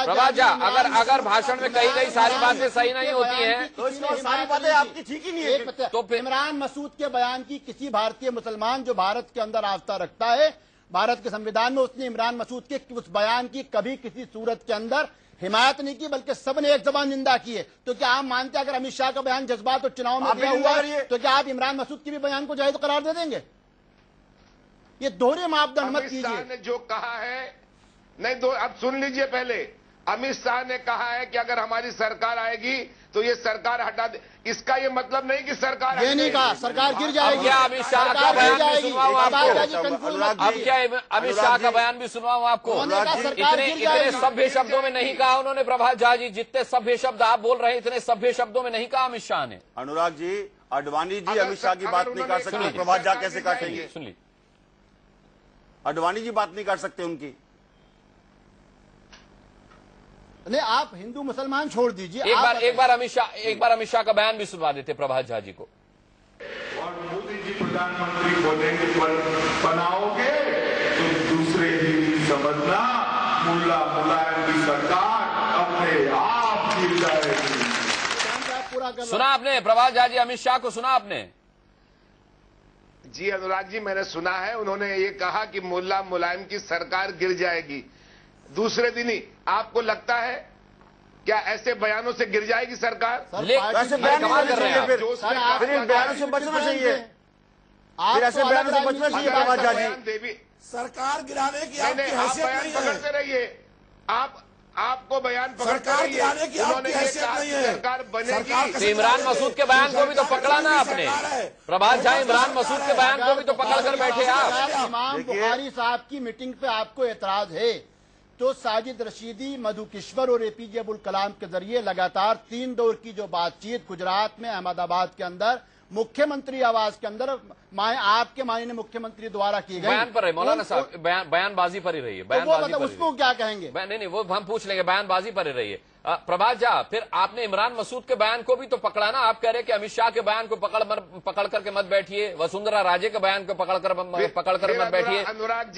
प्रभात झा अगर भाषण में कही गई सारी बातें सही नहीं होती हैं तो इसमें सारी बातें आपकी ठीक ही नहीं है। तो इमरान मसूद के बयान की किसी भारतीय मुसलमान जो भारत के अंदर आस्था रखता है, भारत के संविधान में, उसने इमरान मसूद के उस बयान की कभी किसी सूरत के अंदर हिमायत नहीं की, बल्कि सबने एक जबान निंदा की है। तो क्या आप मानते हैं अगर अमित शाह का बयान जज्बात और चुनाव में दिया हुआ है तो क्या आप इमरान मसूद के भी बयान को जायज करार दे देंगे? ये दोहरे मापदंड मत कीजिए। अमित शाह ने जो कहा है, नहीं दो, अब सुन लीजिए पहले। अमित शाह ने कहा है कि अगर हमारी सरकार आएगी तो ये सरकार हटा दे। इसका ये मतलब नहीं कि सरकार ये नहीं कहा सरकार गिर जाएगी। क्या अमित शाह का बयान भी सुनवाऊं आपको? अब क्या अमित शाह का बयान भी सुनवाऊं आपको? इतने सभ्य शब्दों में नहीं कहा उन्होंने। प्रभात झा जी, जितने सभ्य शब्द आप बोल रहे हैं इतने सभ्य शब्दों में नहीं कहा अमित शाह ने। अनुराग जी, अडवाणी जी अमित शाह की बात नहीं कर सकते, प्रभात झा कैसे काटेंगे? सुन ली, अडवाणी जी बात नहीं कर सकते उनकी। नहीं, आप हिंदू मुसलमान छोड़ दीजिए। एक बार अमित शाह का बयान भी सुनवा देते प्रभात झा जी को। और मोदी जी प्रधानमंत्री बनेंगे, बनाओगे तो दूसरे ही समझना मुल्ला मुलायम की सरकार अपने आप गिर जाएगी। सुना आपने प्रभात झा जी, अमित शाह को सुना आपने? जी अनुराग जी, मैंने सुना है। उन्होंने ये कहा कि मुल्ला मुलायम की सरकार गिर जाएगी दूसरे दिन ही। आपको लगता है क्या ऐसे बयानों से गिर जाएगी सरकार? ऐसे बयान कमाल कर रहे हैं। फिर इन बयानों से बचना चाहिए। फिर ऐसे बयानों से बचना चाहिए प्रभात झा जी। सरकार गिराने की आपकी हैसियत नहीं है। पकड़ते रहिए, आपको बयान सरकार गिराने की आपकी हैसियत नहीं है। सरकार बनेगी। तो इमरान मसूद के बयान को भी तो पकड़ा ना आपने प्रभात झा। इमरान मसूद के बयान को भी तो पकड़ कर बैठे आप। इमाम बुखारी साहब की मीटिंग पे आपको एतराज है तो साजिद रशीदी, मधु किश्वर और एपीजे अब्दुल कलाम के जरिए लगातार 3 दौर की जो बातचीत गुजरात में, अहमदाबाद के अंदर, मुख्यमंत्री आवास के अंदर, आपके माननीय मुख्यमंत्री द्वारा की गई, बयान पर है मौलाना साहब, बयानबाजी पर ही रही है। बयानबाजी पर उसको क्या कहेंगे? नहीं, वो हम पूछ लेंगे। बयानबाजी पर ही रही है। प्रभात झा, फिर आपने इमरान मसूद के बयान को भी तो पकड़ा ना। आप कह रहे हैं कि अमित शाह के बयान को पकड़ करके मत बैठिए, वसुंधरा राजे के बयान को पकड़ कर मत बैठिए। अनुराग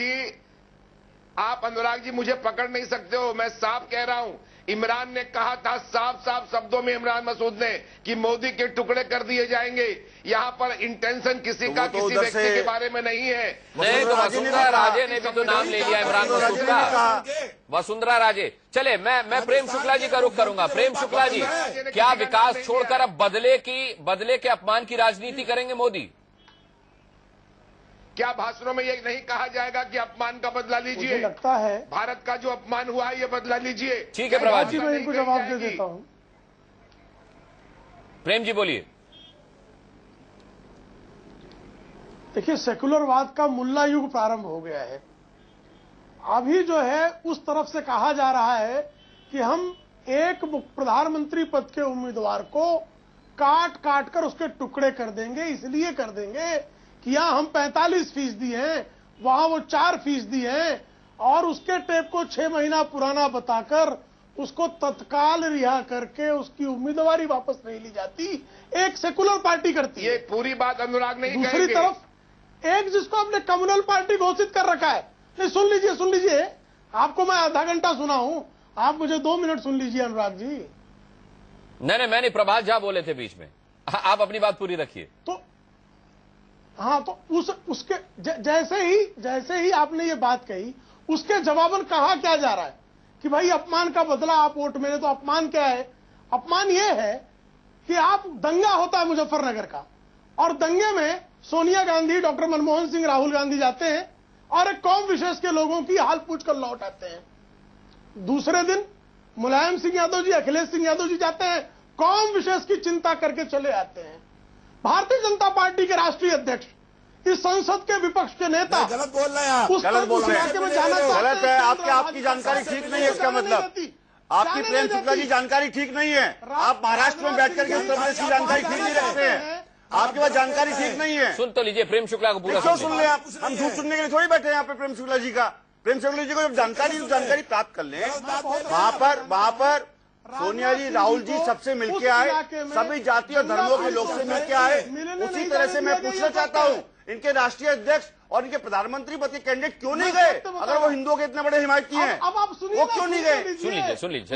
जी मुझे पकड़ नहीं सकते हो। मैं साफ कह रहा हूं, इमरान ने कहा था साफ शब्दों में इमरान मसूद ने कि मोदी के टुकड़े कर दिए जाएंगे। यहाँ पर इंटेंशन किसी का किसी व्यक्ति के बारे में नहीं है। नहीं तो वसुंधरा राजे ने भी तो नाम ले लिया इमरान मसूद का। वसुंधरा राजे। चले, मैं प्रेम शुक्ला जी का रुख करूंगा। प्रेम शुक्ला जी, क्या विकास छोड़कर अब बदले के अपमान की राजनीति करेंगे मोदी? क्या भाषणों में ये नहीं कहा जाएगा कि अपमान का बदला लीजिए? मुझे लगता है भारत का जो अपमान हुआ है ये बदला लीजिए। ठीक है प्रभात जी, मैं इनको जवाब दे देता हूं। प्रेम जी बोलिए। देखिए, सेकुलरवाद का मुल्ला युग प्रारंभ हो गया है। अभी जो है उस तरफ से कहा जा रहा है कि हम एक प्रधानमंत्री पद के उम्मीदवार को काट काट कर उसके टुकड़े कर देंगे। इसलिए कर देंगे कि यहां हम 45% हैं, वहां वो 4% हैं, और उसके टेप को 6 महीना पुराना बताकर उसको तत्काल रिहा करके उसकी उम्मीदवारी वापस नहीं ली जाती। एक सेकुलर पार्टी करती है। ये पूरी बात अनुराग नहीं दूसरी कहेंगे। तरफ एक जिसको आपने कम्युनल पार्टी घोषित कर रखा है। नहीं, सुन लीजिए, आपको मैं आधा घंटा सुना हूं, आप मुझे 2 मिनट सुन लीजिए अनुराग जी। नहीं, मैं नहीं, प्रभात झा बोले थे बीच में, आप अपनी बात पूरी रखिए। तो हाँ, तो उसके जैसे ही आपने ये बात कही, उसके जवाबन कहा क्या जा रहा है कि भाई अपमान का बदला आप वोट मेरे। तो अपमान क्या है? अपमान ये है कि आप दंगा होता है मुजफ्फरनगर का, और दंगे में सोनिया गांधी, डॉक्टर मनमोहन सिंह, राहुल गांधी जाते हैं और एक कौम विशेष के लोगों की हाल पूछ कर लौट आते हैं। दूसरे दिन मुलायम सिंह यादव जी, अखिलेश सिंह यादव जी जाते हैं, कौम विशेष की चिंता करके चले आते हैं। भारतीय जनता पार्टी के राष्ट्रीय अध्यक्ष इस संसद के विपक्ष के नेता गलत बोल रहे हैं आप, गलत बोल रहे हैं, गलत है। आपकी जानकारी ठीक नहीं है, इसका मतलब आपकी प्रेम शुक्ला की जानकारी ठीक नहीं है। आप महाराष्ट्र में बैठ करके उत्तर प्रदेश की जानकारी ठीक नहीं रखते हैं, आपके पास जानकारी ठीक नहीं है। सुन तो लीजिए प्रेम शुक्ला को पूरा। क्यों सुन ले आप? हम झूठ सुनने के लिए थोड़ी बैठे हैं यहाँ पे प्रेम शुक्ला जी का। प्रेम शुक्ला जी को जब जानकारी प्राप्त कर लें, वहां पर सोनिया जी, राहुल जी सबसे मिलके आए, सभी जाति और धर्मों के लोग से मिलके आए। उसी तरह से मैं पूछना चाहता हूँ, इनके राष्ट्रीय अध्यक्ष और इनके प्रधानमंत्री पद के कैंडिडेट क्यों नहीं गए? अगर वो हिंदुओं के इतने बड़े हिमायती हैं, वो क्यों नहीं गए? सुन लीजिए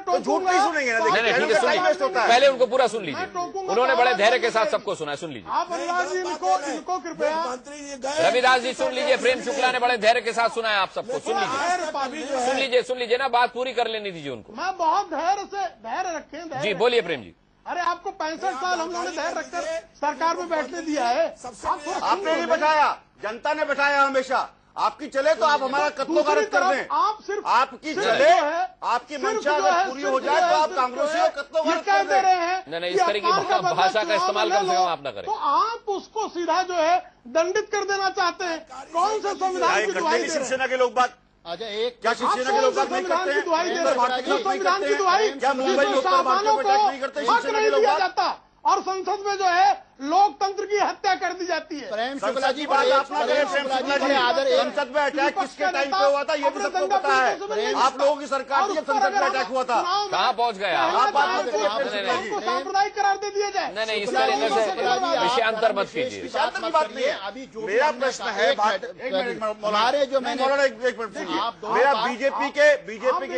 तो झूठ नहीं सुनेंगे ना, देखिए पहले उनको पूरा सुन लीजिए। उन्होंने बड़े धैर्य के साथ सबको सुना है, सुन लीजिए। आप अनुराग जी इनको कृपया। रविदास जी सुन लीजिए, प्रेम शुक्ला ने बड़े धैर्य के साथ सुना है आप सबको, सुन लीजिए ना, बात पूरी कर लेनी दीजिए उनको। मैं बहुत धैर्य रखें। जी बोलिए प्रेम जी। अरे आपको 65 साल हम लोगों ने धैर्य रखकर सरकार में बैठने दिया है। आपने नहीं बैठाया, जनता ने बैठाया हमेशा। आपकी चले तो आप हमारा कत्लो गारत कर दें। आप सिर्फ आपकी चले, आपकी मंशा अगर पूरी हो जाए तो आप कांग्रेसियों कत्लो गारत कर दे रहे हैं। नहीं, इस तरह की भाषा का इस्तेमाल कम से कम आप न करें। तो आप उसको सीधा जो है दंडित कर देना चाहते हैं। कौन से संविधान की दुहाई दे रहे हैं? शिवसेना के लोग बात क्या शिवसेना के लोग बात नहीं करते हैं? संविधान की दुहाई क्या मुंबई में उत्तर भारत में अटैक नहीं करते? हक नहीं दिया जाता और संसद में जो है लोकतंत्र की हत्या कर दी जाती है। प्रेम शुक्ला जी बात आप ना करें। प्रेम शुक्ला जी, संसद में अटैक किसके टाइम पे हुआ था ये भी सबको पता है। आप लोगों की सरकार की संसद में अटैक हुआ था, कहाँ पहुँच गया आप? सांप्रदायिक करार दे दिया जाए। नहीं, इस तरीके से विषयांतर मत कीजिए। विषयांतर की बात नहीं है। मेरा प्रश्न है, हमारे जो मेरा बीजेपी के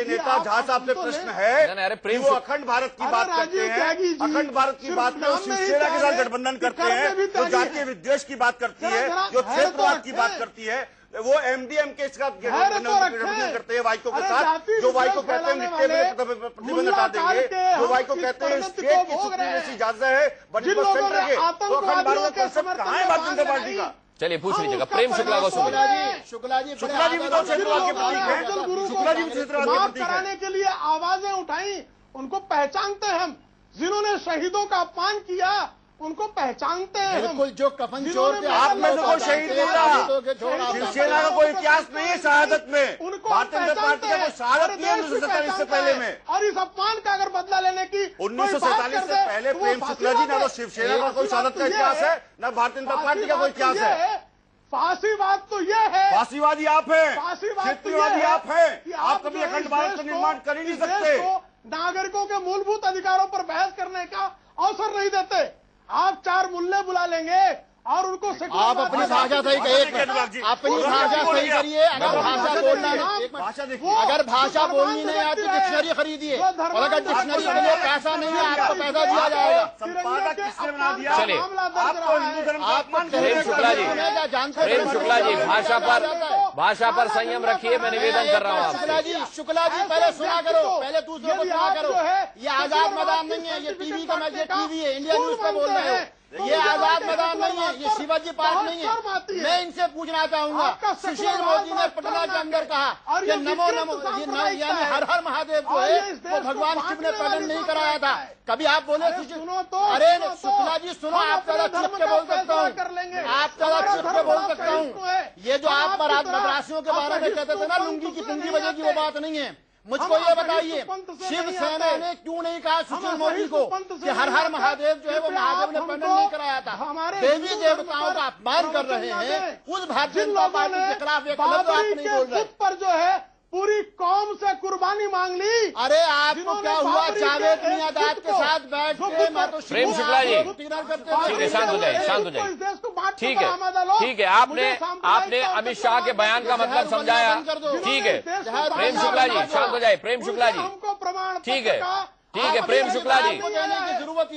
नेता झा साहब से प्रश्न है, प्रेम वो अखंड भारत की बात करते हैं, अखंड भारत की बात में शिवसेना के साथ गठबंधन करते हैं, जो जातीय विद्वेष की बात करती है, जो क्षेत्रवाद की बात करती है, वो एमडीएम के साथ गठबंधन करते हैं वाइको के साथ, जो वाइको कहते हैं प्रतिबंध हटा देंगे, जो वाइको कहते हैं स्टेट की सुप्रीमेसी इजाजत है बड़ी सेंटर के, तो अखंड भारत का कंसेप्ट कहाँ है भारतीय जनता पार्टी का? चलिए पूछ लीजिएगा। प्रेम शुक्ला को सुनिए। शुक्ला जी भी तो क्षेत्रवाद के प्रतीक हैं। शुक्ला जी भी क्षेत्रवाद के प्रतीक हैं। कराने के लिए आवाजें उठाई, उनको पहचानते हैं हम। जिन्होंने शहीदों का अपमान किया उनको पहचानते हैं। बिल्कुल, जो कफन चोर थे आप में से कोई शहीद नहीं रहा। शिवसेना का कोई इतिहास नहीं है शहादत में। भारतीय जनता पार्टी का कोई शहादत नहीं है 1947 से पहले में। और इस अपमान का अगर बदला लेने की 1947 से पहले प्रेम शुक्ला जी, ना तो शिवसेना का कोई शहादत का इतिहास है, न भारतीय जनता पार्टी का कोई इतिहास है। फांसीवाद तो ये है, फांसीवादी आप हैं, क्षेत्रवादी आप हैं। आप कभी अखंड भारत का निर्माण कर ही नहीं सकते। नागरिकों के मूलभूत अधिकारों पर बहस करने का अवसर नहीं देते। आप 4 मुल्ले बुला लेंगे और उनको आप अपनी भाषा सही करिए, अपनी भाषा सही करिए। अगर भाषा बोलना अगर भाषा बोलनी नहीं आती डिक्शनरी खरीदिए, और अगर डिक्शनरी के लिए पैसा नहीं है आपको पैसा दिया जाएगा। संपादक किसने बना दिया? चलिए आपको हिंदू धर्म का अपमान प्रेम शुक्ला जी, प्रेम शुक्ला जी भाषा पर संयम रखिए, मैं निवेदन कर रहा हूँ आपसे। शुक्ला जी पहले सुना करो, पहले दूसरों को सुना करो। ये आजाद मैदान नहीं है, ये टीवी का ये टीवी है, इंडिया न्यूज का बोल रहे हो। ये आजाद मैदान नहीं है, ये शिवाजी पार्क नहीं है। मैं इनसे पूछना चाहूंगा, सुशील मोदी ने पटना के अंदर कहा कि नमो नमो, ये यानी हर हर महादेव जो है वो भगवान शिव ने प्रकट नहीं कराया था। कभी आप बोले सुशील? अरे शुक्ला जी सुनो, आप ज्यादा चुप के बोल सकता हूँ, आप ज्यादा चुप के बोल सकता हूँ। ये जो आप मद्रासियों के बारे में कहते थे ना, लुंगी की पिंगी बजेगी, वो बात नहीं है। मुझको ये बताइए, शिवसेना ने क्यों नहीं कहा सुशील मोदी को कि हर हर महादेव जो है वो महादेव ने प्रकट नहीं कराया था? देवी देवताओं का अपमान कर रहे हैं, उस भारतीय जनता पार्टी के खिलाफ एक गलत बात नहीं बोल रहे। पर जो है पूरी कौम से कुर्बानी मांग ली। अरे आपको क्या हुआ? जावेद मियाँदाद के साथ बैठ के मैं तो प्रेम शुक्ला जी ठीक है, शांत हो जाए, शांत हो जाए। ठीक है, आपने अमित शाह के बयान का मतलब समझाया। ठीक है प्रेम शुक्ला जी, शांत हो जाए। प्रेम शुक्ला जी ठीक है, प्रेम शुक्ला जी,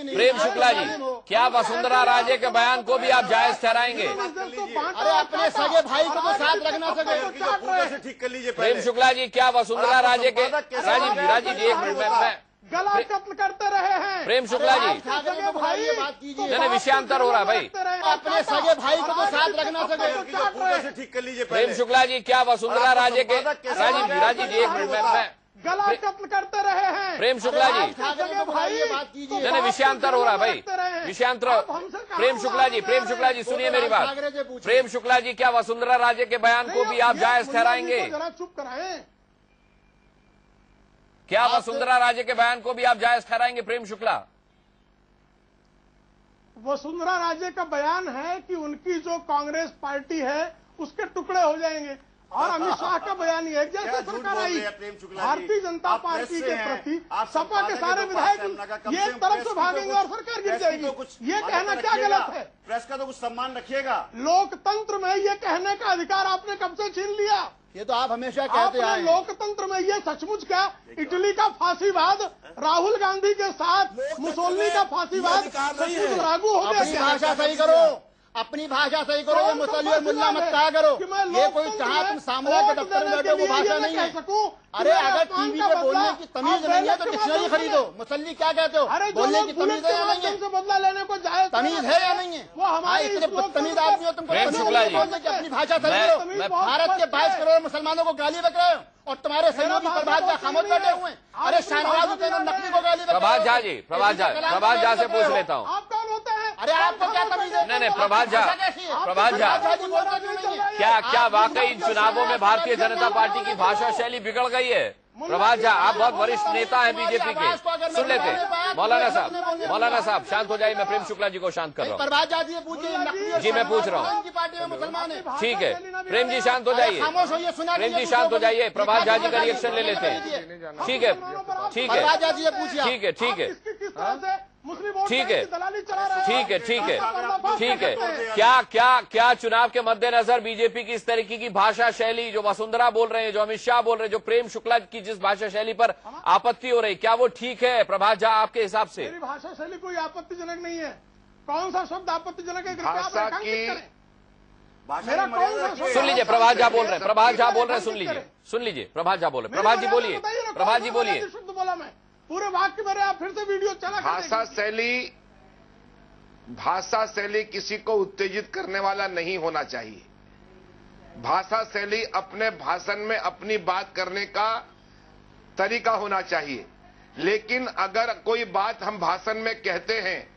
प्रेम शुक्ला जी, क्या वसुंधरा राजे के बयान को भी आप जायज ठहराएंगे? अरे अपने सगे भाई को तो साथ रखना सके, ठीक कर लीजिए। प्रेम शुक्ला जी, क्या वसुंधरा राजे के राजीव जी एक मिनट में गला कत्ल करते रहे हैं। प्रेम शुक्ला जी भाई विषयांतर हो रहा है भाई। अपने सगे भाई को तो साथ रखना सके, ठीक कर लीजिए। प्रेम शुक्ला जी, क्या वसुंधरा राजे के राजीव जी एक मिनट में गला कत्ल करते रहे हैं। प्रेम शुक्ला जी, भाई नहीं विषयांतर हो रहा है भाई, विषयांतर। प्रेम शुक्ला जी सुनिए मेरी बात। प्रेम शुक्ला जी, क्या वसुंधरा राजे के बयान को भी आप जायज ठहराएंगे? जरा चुप कराएं। क्या वसुंधरा राजे के बयान को भी आप जायज ठहराएंगे प्रेम शुक्ला? वसुंधरा राजे का बयान है कि उनकी जो कांग्रेस पार्टी है उसके टुकड़े हो जाएंगे, और अमित शाह का बयान ये है जैसे सरकार आई भारतीय जनता पार्टी के प्रति सपा के सारे विधायक ये एक तरफ से भागेंगे और सरकार गिर जाएगी, ये कहना क्या गलत है? प्रेस का तो कुछ सम्मान रखिएगा। लोकतंत्र में ये कहने का अधिकार आपने कब से छीन लिया? ये तो आप हमेशा कहते हैं। लोकतंत्र में ये सचमुच क्या इटली का फांसीवाद राहुल गांधी के साथ मुसोलिनी का फांसीवाद सचमुच लागू हो गया? अपनी भाषा सही करो, अपनी भाषा सही करो, ये मुसल्ली और मुल्ला मत कहा करो। ये कोई चाहे तुम सामने के दफ्तर में बैठो, वो भाषा नहीं है। अरे अगर टीवी पे बोलने की तमीज नहीं है तो डिक्शनरी खरीदो। मुसल्ली क्या कहते हो? बोलने की तमीज है या नहीं है? बदला लेने को जाए तमीज है या नहीं है? वो हमारे इतने बदतमीज आदमी हो, तुमको बोलने की अपनी भाषा सही करो। भारत के 22 करोड़ मुसलमानों को गाली बक रहे हो और तुम्हारे सहयोगी प्रभात झा खामोश बैठे हुए हैं। अरे शाहनवाज हुसैन और नकवी को गाली बक रहे हो। प्रभात झा जी, प्रभात झा से पूछ लेता हूँ। आप कौन होते हैं? अरे आपको क्या तमीज है? नहीं, प्रभात झा, क्या वाकई इन चुनावों में भारतीय जनता पार्टी की भाषा शैली बिगड़ गई है? प्रभात झा, आप बहुत वरिष्ठ नेता हैं बीजेपी के, सुन लेते। मौलाना साहब शांत हो जाइए, मैं प्रेम शुक्ला जी को शांत कर रहा हूँ। जी मैं पूछ रहा हूँ। ठीक है प्रेम जी शांत हो जाइए, प्रेम जी शांत हो जाइए, प्रभात झा जी का रिएक्शन ले लेते हैं। ठीक है ठीक है ठीक है क्या चुनाव के मद्देनजर बीजेपी की इस तरीके की भाषा शैली जो वसुंधरा बोल रहे हैं, जो अमित शाह बोल रहे हैं, जो प्रेम शुक्ला की जिस भाषा शैली पर आपत्ति हो रही, क्या वो ठीक है प्रभात झा आपके हिसाब से? मेरी भाषा शैली कोई आपत्तिजनक नहीं है। कौन सा शब्द आपत्तिजनक है? भाषा की मेरा कौन सा शब्द? सुन लीजिए, प्रभात झा बोल रहे हैं, सुन लीजिए प्रभात झा बोल रहे हैं। प्रभात जी बोलिए, प्रभात जी बोलिए। शुद्ध बोला मैं, पूरे वाक्य मेरे, आप फिर से वीडियो चला। भाषा शैली किसी को उत्तेजित करने वाला नहीं होना चाहिए। भाषा शैली अपने भाषण में अपनी बात करने का तरीका होना चाहिए, लेकिन अगर कोई बात हम भाषण में कहते हैं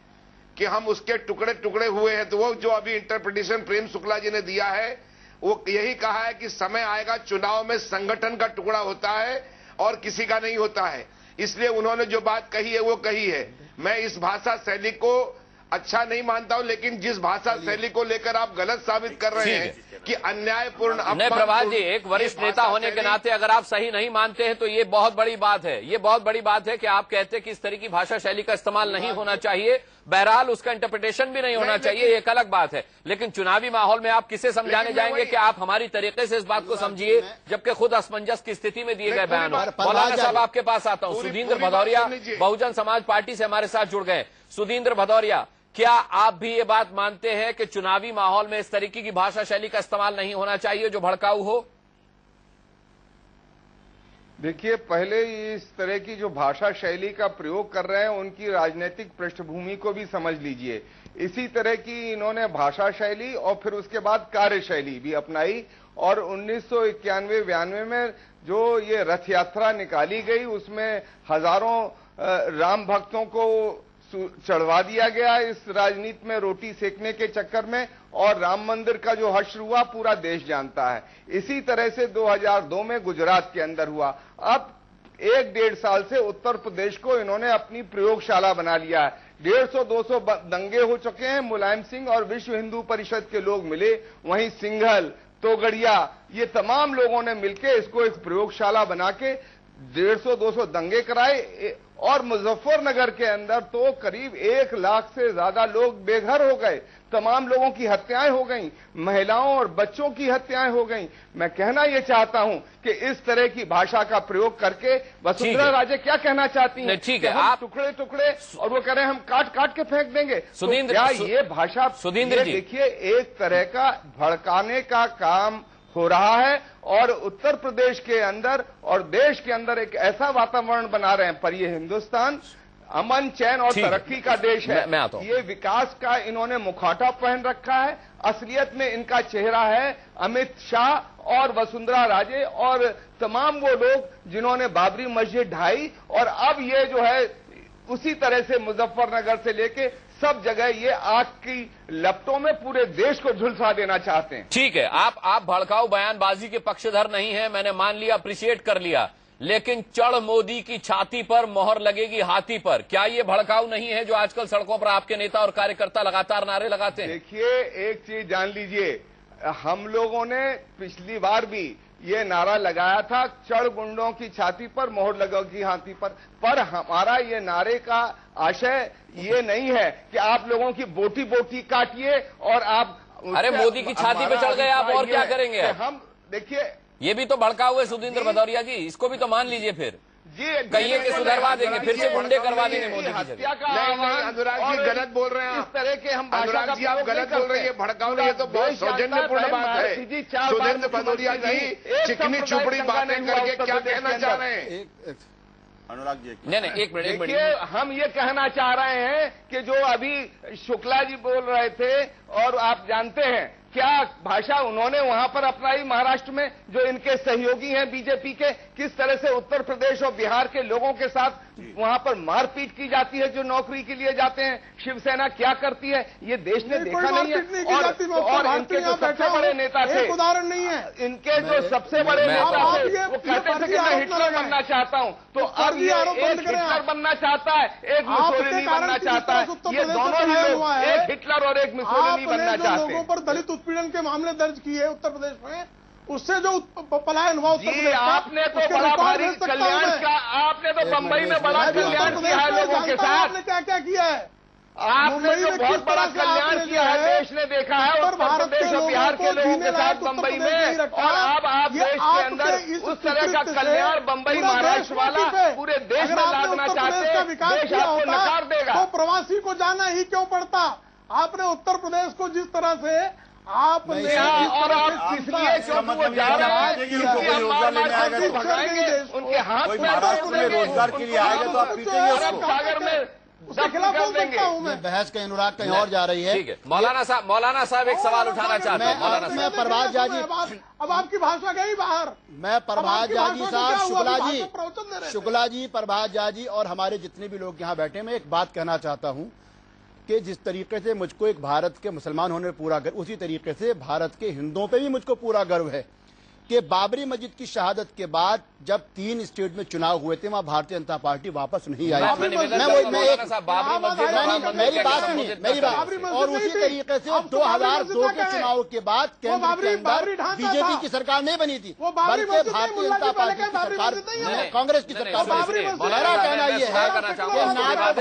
कि हम उसके टुकड़े टुकड़े हुए हैं, तो वो जो अभी इंटरप्रिटेशन प्रेम शुक्ला जी ने दिया है वो यही कहा है कि समय आएगा चुनाव में संगठन का टुकड़ा होता है और किसी का नहीं होता है। इसलिए उन्होंने जो बात कही है वो कही है। मैं इस भाषा शैली को अच्छा नहीं मानता हूं, लेकिन जिस भाषा शैली को लेकर आप गलत साबित कर रहे हैं कि अन्यायपूर्ण, नहीं प्रभात जी, एक वरिष्ठ नेता होने के नाते अगर आप सही नहीं मानते हैं तो ये बहुत बड़ी बात है। ये बहुत बड़ी बात है कि आप कहते हैं कि इस तरह की भाषा शैली का इस्तेमाल नहीं होना चाहिए। बहरहाल उसका इंटरप्रिटेशन भी नहीं होना चाहिए, ये एक अलग बात है। लेकिन चुनावी माहौल में आप किसे समझाने जाएंगे कि आप हमारी तरीके से इस बात को समझिए, जबकि खुद असमंजस की स्थिति में दिए गए बयान। मौलाना साहब आपके पास आता हूं। सुधींद्र भदौरिया बहुजन समाज पार्टी से हमारे साथ जुड़ गए। सुधींद्र भदौरिया, क्या आप भी ये बात मानते हैं कि चुनावी माहौल में इस तरीके की भाषा शैली का इस्तेमाल नहीं होना चाहिए जो भड़काऊ हो? देखिए, पहले इस तरह की जो भाषा शैली का प्रयोग कर रहे हैं उनकी राजनीतिक पृष्ठभूमि को भी समझ लीजिए। इसी तरह की इन्होंने भाषा शैली और फिर उसके बाद कार्यशैली भी अपनाई, और 1991-92 में जो ये रथ यात्रा निकाली गई उसमें हजारों राम भक्तों को चढ़वा दिया गया इस राजनीति में रोटी सेकने के चक्कर में, और राम मंदिर का जो हश्र हुआ पूरा देश जानता है। इसी तरह से 2002 में गुजरात के अंदर हुआ। अब 1-1.5 साल से उत्तर प्रदेश को इन्होंने अपनी प्रयोगशाला बना लिया है। 150-200 दंगे हो चुके हैं। मुलायम सिंह और विश्व हिंदू परिषद के लोग मिले, वहीं सिंघल, तोगड़िया, ये तमाम लोगों ने मिलकर इसको एक प्रयोगशाला बना के 150-200 दंगे कराए, और मुजफ्फरनगर के अंदर तो करीब 1 लाख से ज्यादा लोग बेघर हो गए। तमाम लोगों की हत्याएं हो गईं, महिलाओं और बच्चों की हत्याएं हो गईं। मैं कहना यह चाहता हूं कि इस तरह की भाषा का प्रयोग करके वसुंधरा राजे क्या कहना चाहती हैं? ठीक है, आप टुकड़े टुकड़े, और वो कह रहे हैं हम काट काट के फेंक देंगे। सुधींद्र, क्या ये भाषा, सुधींद्र जी देखिए, एक तरह का भड़काने का काम हो रहा है, और उत्तर प्रदेश के अंदर और देश के अंदर एक ऐसा वातावरण बना रहे हैं। पर ये हिंदुस्तान अमन, चैन और तरक्की का देश है। ये विकास का इन्होंने मुखौटा पहन रखा है। असलियत में इनका चेहरा है अमित शाह और वसुंधरा राजे और तमाम वो लोग जिन्होंने बाबरी मस्जिद ढाई, और अब ये जो है उसी तरह से मुजफ्फरनगर से लेके सब जगह ये आग की लपटों में पूरे देश को झुलसा देना चाहते हैं। ठीक है, आप भड़काऊ बयानबाजी के पक्षधर नहीं है, मैंने मान लिया, अप्रिशिएट कर लिया, लेकिन चढ़ मोदी की छाती पर मोहर लगेगी हाथी पर, क्या ये भड़काऊ नहीं है जो आजकल सड़कों पर आपके नेता और कार्यकर्ता लगातार नारे लगाते हैं? देखिए, एक चीज जान लीजिए, हम लोगों ने पिछली बार भी ये नारा लगाया था, चढ़ गुंडों की छाती पर मोहर लगेगी हाथी पर हमारा ये नारे का आशय ये नहीं है कि आप लोगों की बोटी बोटी काटिए और आप, अरे मोदी की छाती पे चढ़ गए आप, और क्या करेंगे? हम देखिए, ये भी तो भड़का हुए सुधींद्र भदौरिया जी, इसको भी तो मान लीजिए, फिर जी कहिए कि सुधरवा देंगे, फिर से गुंडे करवा देंगे मोदी की हत्या जगह। का अनुराग जी गलत बोल रहे हैं, इस तरह के हम भाषा का आप गलत बोल रहे हैं, भड़काऊ नहीं, ये तो बहुत सौजन्यपूर्ण बात है। सुधींद्र भदौरिया जी चिकनी चुपड़ी बातें करके क्या कहना चाह रहे हैं? अनुराग जी नहीं, एक मिनट। देखिए, हम ये कहना चाह रहे हैं कि जो अभी शुक्ला जी बोल रहे थे, और आप जानते हैं क्या भाषा उन्होंने वहां पर अपनाई महाराष्ट्र में, जो इनके सहयोगी हैं बीजेपी के, किस तरह से उत्तर प्रदेश और बिहार के लोगों के साथ वहां पर मारपीट की जाती है जो नौकरी के लिए जाते हैं, शिवसेना क्या करती है, ये देश ने देखा नहीं है। और इनके जो सबसे बड़े नेता थे, उदाहरण नहीं है, इनके जो सबसे बड़े नेता थे वो कहते थे कि मैं हिटलर बनना चाहता हूं, तो अब ये एक हिटलर बनना चाहता है, एक मुसोलिनी बनना चाहता है, ये दोनों ही लोग एक हिटलर और एक मुसोलिनी बनना चाहते हैं। लोगों पर दलित उत्पीड़न के मामले दर्ज किए उत्तर प्रदेश में, उससे जो पलायन हुआ उत्तर प्रदेश का, आपने तो बड़ा भारी कल्याण का, आपने तो बंबई में बड़ा कल्याण किया है लोगों के साथ। आपने क्या क्या किया है? आपने जो बहुत बड़ा कल्याण किया है, देश ने देखा है उत्तर प्रदेश और बिहार के लोगों के साथ बंबई में, और अब आप देश के अंदर उस तरह का कल्याण बंबई महाराष्ट्र वाला पूरे देश में लादना चाहते हैं, देश आपको नकार देगा। तो प्रवासी को जाना ही क्यों पड़ता? आपने उत्तर प्रदेश को जिस तरह से आपने, और आप इसलिए क्योंकि जा रहे हैं भगाएंगे उनके हाथ में, महाराष्ट्र में रोजगार के लिए आएगा तो आप पीटेंगे उसको। सागर में मैं बहस कहीं अनुराग कहीं और जा रही है। ठीक है, मौलाना साहब एक सवाल उठाना चाहते हैं। मौलाना मैं प्रभात जाजी, अब आपकी भाषा गई बाहर। मैं प्रभात जाजी साहब, शुक्ला जी, प्रभात जाजी और हमारे जितने भी लोग यहाँ बैठे, मैं एक बात कहना चाहता हूँ कि जिस तरीके से मुझको एक भारत के मुसलमान होने पर पूरा गर्व, उसी तरीके से भारत के हिंदुओं पे भी मुझको पूरा गर्व है कि बाबरी मस्जिद की शहादत के बाद जब 3 स्टेट में चुनाव हुए थे, वहां भारतीय जनता पार्टी वापस नहीं आई। मेरी बात सुनिए, मेरी बात। और उसी तरीके से 2002 के चुनाव के बाद केंद्र के अंदर बीजेपी की सरकार नहीं बनी थी, बल्कि भारतीय जनता पार्टी की सरकार, कांग्रेस की सरकार। मेरा कहना यह है कि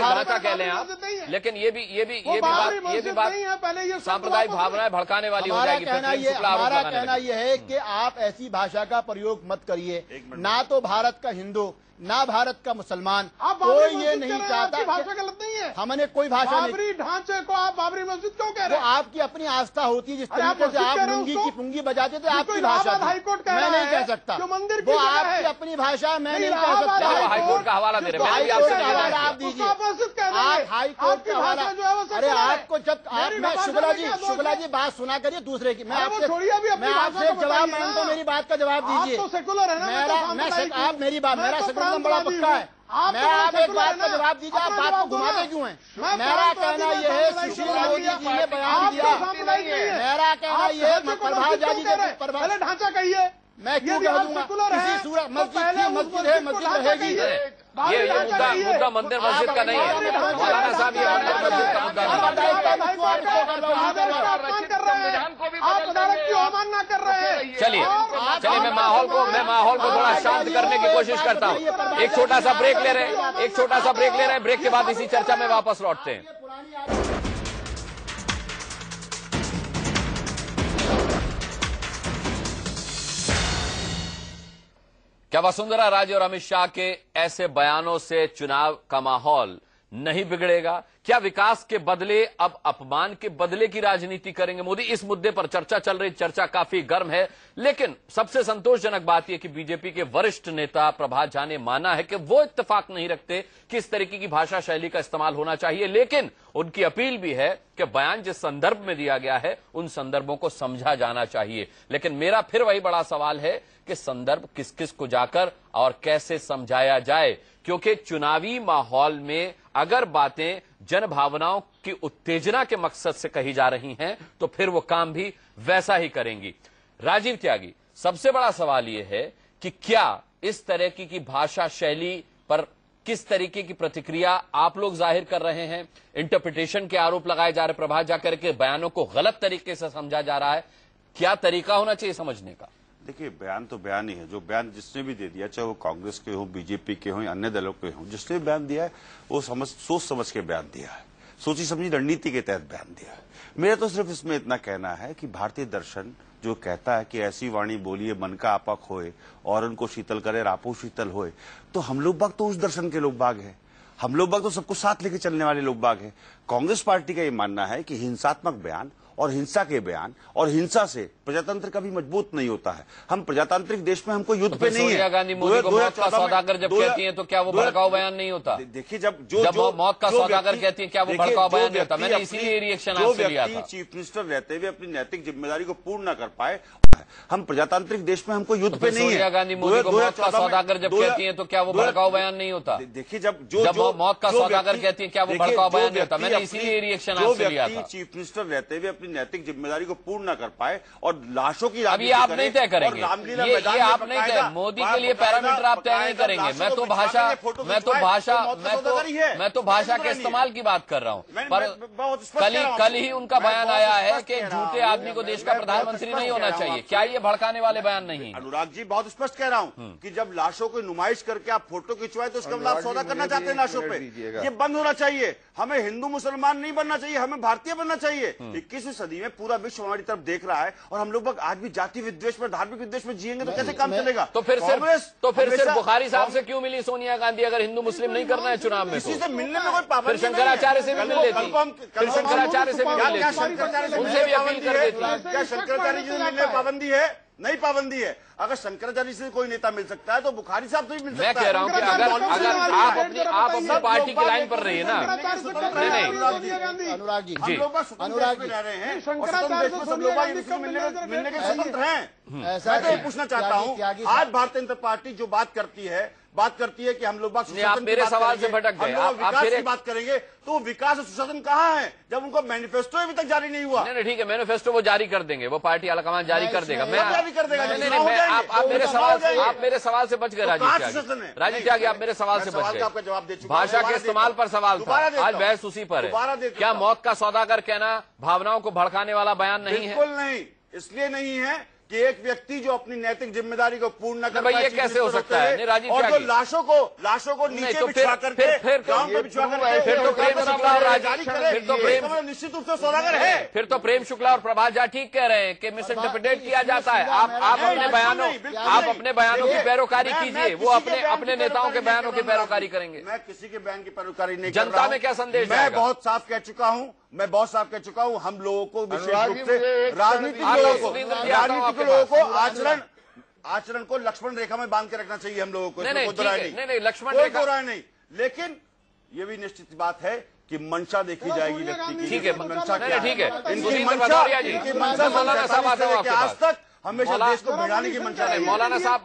भाषा कह लें आप, लेकिन ये भी बात सांप्रदायिक भावनाएं भड़काने वाली हो जाएगी। हमारा कहना यह है कि आप ऐसी भाषा का प्रयोग मत करिए, ना तो भारत का हिंदू ना भारत का मुसलमान, कोई ये नहीं चाहता। भाषा गलत नहीं है, हमने कोई भाषा नहीं। बाबरी ढांचे को आप बाबरी मस्जिद क्यों कह रहे हैं? वो आपकी अपनी आस्था होती है, जिस तरीके से आप लुंगी की पुंगी बजाते थे, आपकी भाषा मैं नहीं कह सकता, वो आपकी अपनी भाषा, मैं नहीं कह सकता। हाईकोर्ट का हवाला दे रहे हैं, हाईकोर्ट का हवाला आप दीजिए, आप हाईकोर्ट का हवाला। अरे आपको जब आप, शुक्ला जी बात सुना करिए दूसरे की, मैं आपसे जवाब मांगता हूँ, मेरी बात का जवाब दीजिए। सेकुलर है मेरा, आप मेरी बात, मेरा सेकुलर बड़ा पक्का है, मैं आप एक बात का जवाब दीजिए, आप बात को घुमाते क्यों हैं? मेरा कहना यह है, सुशील मोदी जी ने बयान दिया, मेरा कहना यह है, प्रभात जाजी पहले ढांचा कहिए, मैं क्यों कह दूंगा? किसी सूरत मस्जिद है, मस्जिद रहेगी। ये मुद्दा मंदिर मस्जिद का नहीं है मौलाना साहब, ये मंदिर मस्जिद का मुद्दा आप अदालत की अवमानना कर रहे हैं। चलिए मैं माहौल को थोड़ा शांत करने की कोशिश करता हूँ। एक छोटा सा ब्रेक ले रहे हैं, ब्रेक के बाद इसी चर्चा में वापस लौटते हैं। क्या वसुंधरा राजे और अमित शाह के ऐसे बयानों से चुनाव का माहौल नहीं बिगड़ेगा? क्या विकास के बदले अब अपमान के बदले की राजनीति करेंगे मोदी? इस मुद्दे पर चर्चा चल रही, चर्चा काफी गर्म है। लेकिन सबसे संतोषजनक बात यह कि बीजेपी के वरिष्ठ नेता प्रभात झा ने माना है कि वो इत्तेफाक नहीं रखते कि इस तरीके की भाषा शैली का इस्तेमाल होना चाहिए, लेकिन उनकी अपील भी है कि बयान जिस संदर्भ में दिया गया है उन संदर्भों को समझा जाना चाहिए। लेकिन मेरा फिर वही बड़ा सवाल है कि संदर्भ किस किस को जाकर और कैसे समझाया जाए, क्योंकि चुनावी माहौल में अगर बातें जन भावनाओं की उत्तेजना के मकसद से कही जा रही हैं तो फिर वो काम भी वैसा ही करेंगी। राजीव त्यागी, सबसे बड़ा सवाल यह है कि क्या इस तरह की भाषा शैली पर किस तरीके की प्रतिक्रिया आप लोग जाहिर कर रहे हैं? इंटरप्रिटेशन के आरोप लगाए जा रहे, प्रभात झा के बयानों को गलत तरीके से समझा जा रहा है, क्या तरीका होना चाहिए समझने का? देखिए, बयान तो बयान ही है। जो बयान जिसने भी दे दिया, चाहे वो कांग्रेस के हो, बीजेपी के हो या अन्य दलों के हो, जिसने भी बयान दिया है वो सोच समझ के बयान दिया है, सोची समझी रणनीति के तहत बयान दिया है। मेरा तो सिर्फ इसमें इतना कहना है कि भारतीय दर्शन जो कहता है कि ऐसी वाणी बोलिए मन का आपा खोए और उनको शीतल करे रापो शीतल होए, तो हम लोग बाग तो उस दर्शन के लोग बाग हैं। हम लोग बाग तो सबको साथ लेके चलने वाले लोग बाग हैं। कांग्रेस पार्टी का ये मानना है कि हिंसात्मक बयान और हिंसा के बयान और हिंसा से प्रजातंत्र कभी मजबूत नहीं होता है। हम प्रजातांत्रिक देश में हमको युद्ध पे नहीं है। सोनिया गांधी मोदी को मौत का सौदागर जब कहती हैं तो क्या वो भड़काऊ बयान नहीं होता? देखिए, जब मौत का सौदागर कहती हैं क्या वो भड़काऊ बयान नहीं होता? मैंने इसीलिए रिएक्शन आपसे लिया था। चीफ मिनिस्टर रहते हुए अपनी नैतिक जिम्मेदारी को पूर्ण न कर पाए। हम प्रजातांत्रिक देश में हमको युद्ध पे नहीं है। सोनिया गांधी मोदी को मौत का सौदागर जब कहती हैं तो क्या वो भड़काऊ बयान नहीं होता? देखिए, जब मौत का सौदागर कहती हैं क्या वो भड़काऊ बयान नहीं होता? मैंने इसीलिए रिएक्शन आपसे लिया था। चीफ मिनिस्टर रहते हुए अपनी नैतिक जिम्मेदारी को पूर्ण न कर पाए और लाशों की अभी आप नहीं तय करेंगे, ये आप नहीं तय, मोदी के लिए पैरामीटर आप तय नहीं करेंगे। मैं तो भाषा के इस्तेमाल की बात कर रहा हूँ। पर कल ही उनका बयान आया है कि झूठे आदमी को देश का प्रधानमंत्री नहीं होना चाहिए। क्या ये भड़काने वाले बयान नहीं है? अनुराग जी, बहुत स्पष्ट कह रहा हूँ कि जब लाशों को नुमाइश करके आप फोटो खिंचवाए तो उसका मतलब आप सौदा करना चाहते हैं लाशों पे। ये बंद होना चाहिए। हमें हिंदू मुसलमान नहीं बनना चाहिए, हमें भारतीय बनना चाहिए। 21वीं सदी में पूरा विश्व हमारी तरफ देख रहा है और हम लोग आज भी जाति विद्वेष में, धार्मिक विद्वेष में जिएंगे तो कैसे काम चलेगा? तो फिर सिर्फ बुखारी साहब से क्यों मिली सोनिया गांधी? अगर हिंदू मुस्लिम नहीं करना है चुनाव में, इसी से मिलने में कोई पाबंदी, फिर शंकराचार्य से भी मिल लेती, फिर शंकराचार्य से भी मिल लेती, उनसे भी अपील कर देती। क्या शंकराचार्य जी से मिलने में पाबंदी है? नहीं पाबंदी है। अगर शंकराचार्य से कोई नेता मिल सकता है तो बुखारी साहब से भी मिल सकता है। मैं कह रहा हूं कि अगर आप अपनी पार्टी की लाइन पर रहिए ना। नहीं, अनुराग जी, अनुराग जी रह रहे हैं, सब लोग मिलने के स्वतंत्र हैं। मैं तो पूछना चाहता हूँ, आज भारतीय जनता पार्टी जो बात करती है कि हम लोग आप मेरे सवाल से भटक गए। आप विकास की बात करेंगे तो विकास और सुशासन कहाँ है जब उनको मैनिफेस्टो अभी तक जारी नहीं हुआ? नहीं, ठीक है, मैनिफेस्टो वो जारी कर देंगे, वो पार्टी आलाकमान जारी कर देगा। मैं जारी कर देगा। आप मेरे सवाल से बच गए राजीव त्यागी, आप मेरे सवाल से बच गए। भाषा के इस्तेमाल पर सवाल था, आज बहस उसी पर है। क्या मौत का सौदागर कहना भावनाओं को भड़काने वाला बयान नहीं है? बिल्कुल नहीं। इसलिए नहीं है कि एक व्यक्ति जो अपनी नैतिक जिम्मेदारी को पूर्ण न कर पाए, ये कैसे हो सकता है? राजीव और जो लाशों को नीचे बिछा करके, गांव में बिछा करके, फिर तो प्रेम शुक्ला और निश्चित रूप से सौदागर है। फिर तो प्रेम शुक्ला और प्रभात झा ठीक कह रहे हैं कि मिस इंटरप्रिटेट किया जाता है। आप अपने बयानों की पैरोकारी कीजिए, वो अपने नेताओं के बयानों की पैरोकारी करेंगे। मैं किसी के बयान की पैरोकारी नहीं, जनता में क्या संदेश? मैं बहुत साफ कह चुका हूं, हम लोगों को विशेष रूप से राजनीतिक लोगों को आचरण को लक्ष्मण रेखा में बांध के रखना चाहिए। हम लोगों को नहीं, लक्ष्मण रेखा नहीं, लेकिन ये भी निश्चित बात है कि मंशा देखी जाएगी व्यक्ति की। ठीक है, मंशा क्या ठीक है, इनकी मंशा आज तक हमेशा देश को भिड़ाने की मंशा है। मौलाना साहब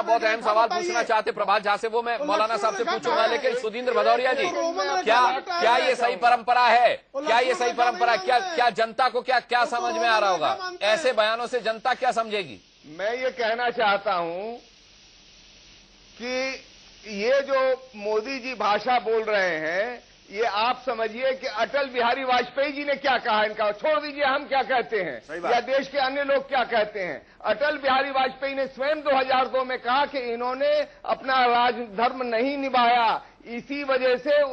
बहुत अहम सवाल पूछना चाहते प्रभात झा से, वो मैं मौलाना साहब से पूछूंगा। लेकिन सुधींद्र भदौरिया जी, क्या ये सही परंपरा है? क्या जनता को क्या समझ में आ रहा होगा? ऐसे बयानों से जनता क्या समझेगी? मैं ये कहना चाहता हूं कि ये जो मोदी जी भाषा बोल रहे हैं, ये आप समझिए कि अटल बिहारी वाजपेयी जी ने क्या कहा, इनका छोड़ दीजिए हम क्या कहते हैं या देश के अन्य लोग क्या कहते हैं। अटल बिहारी वाजपेयी ने स्वयं 2002 में कहा कि इन्होंने अपना राजधर्म नहीं निभाया, इसी वजह से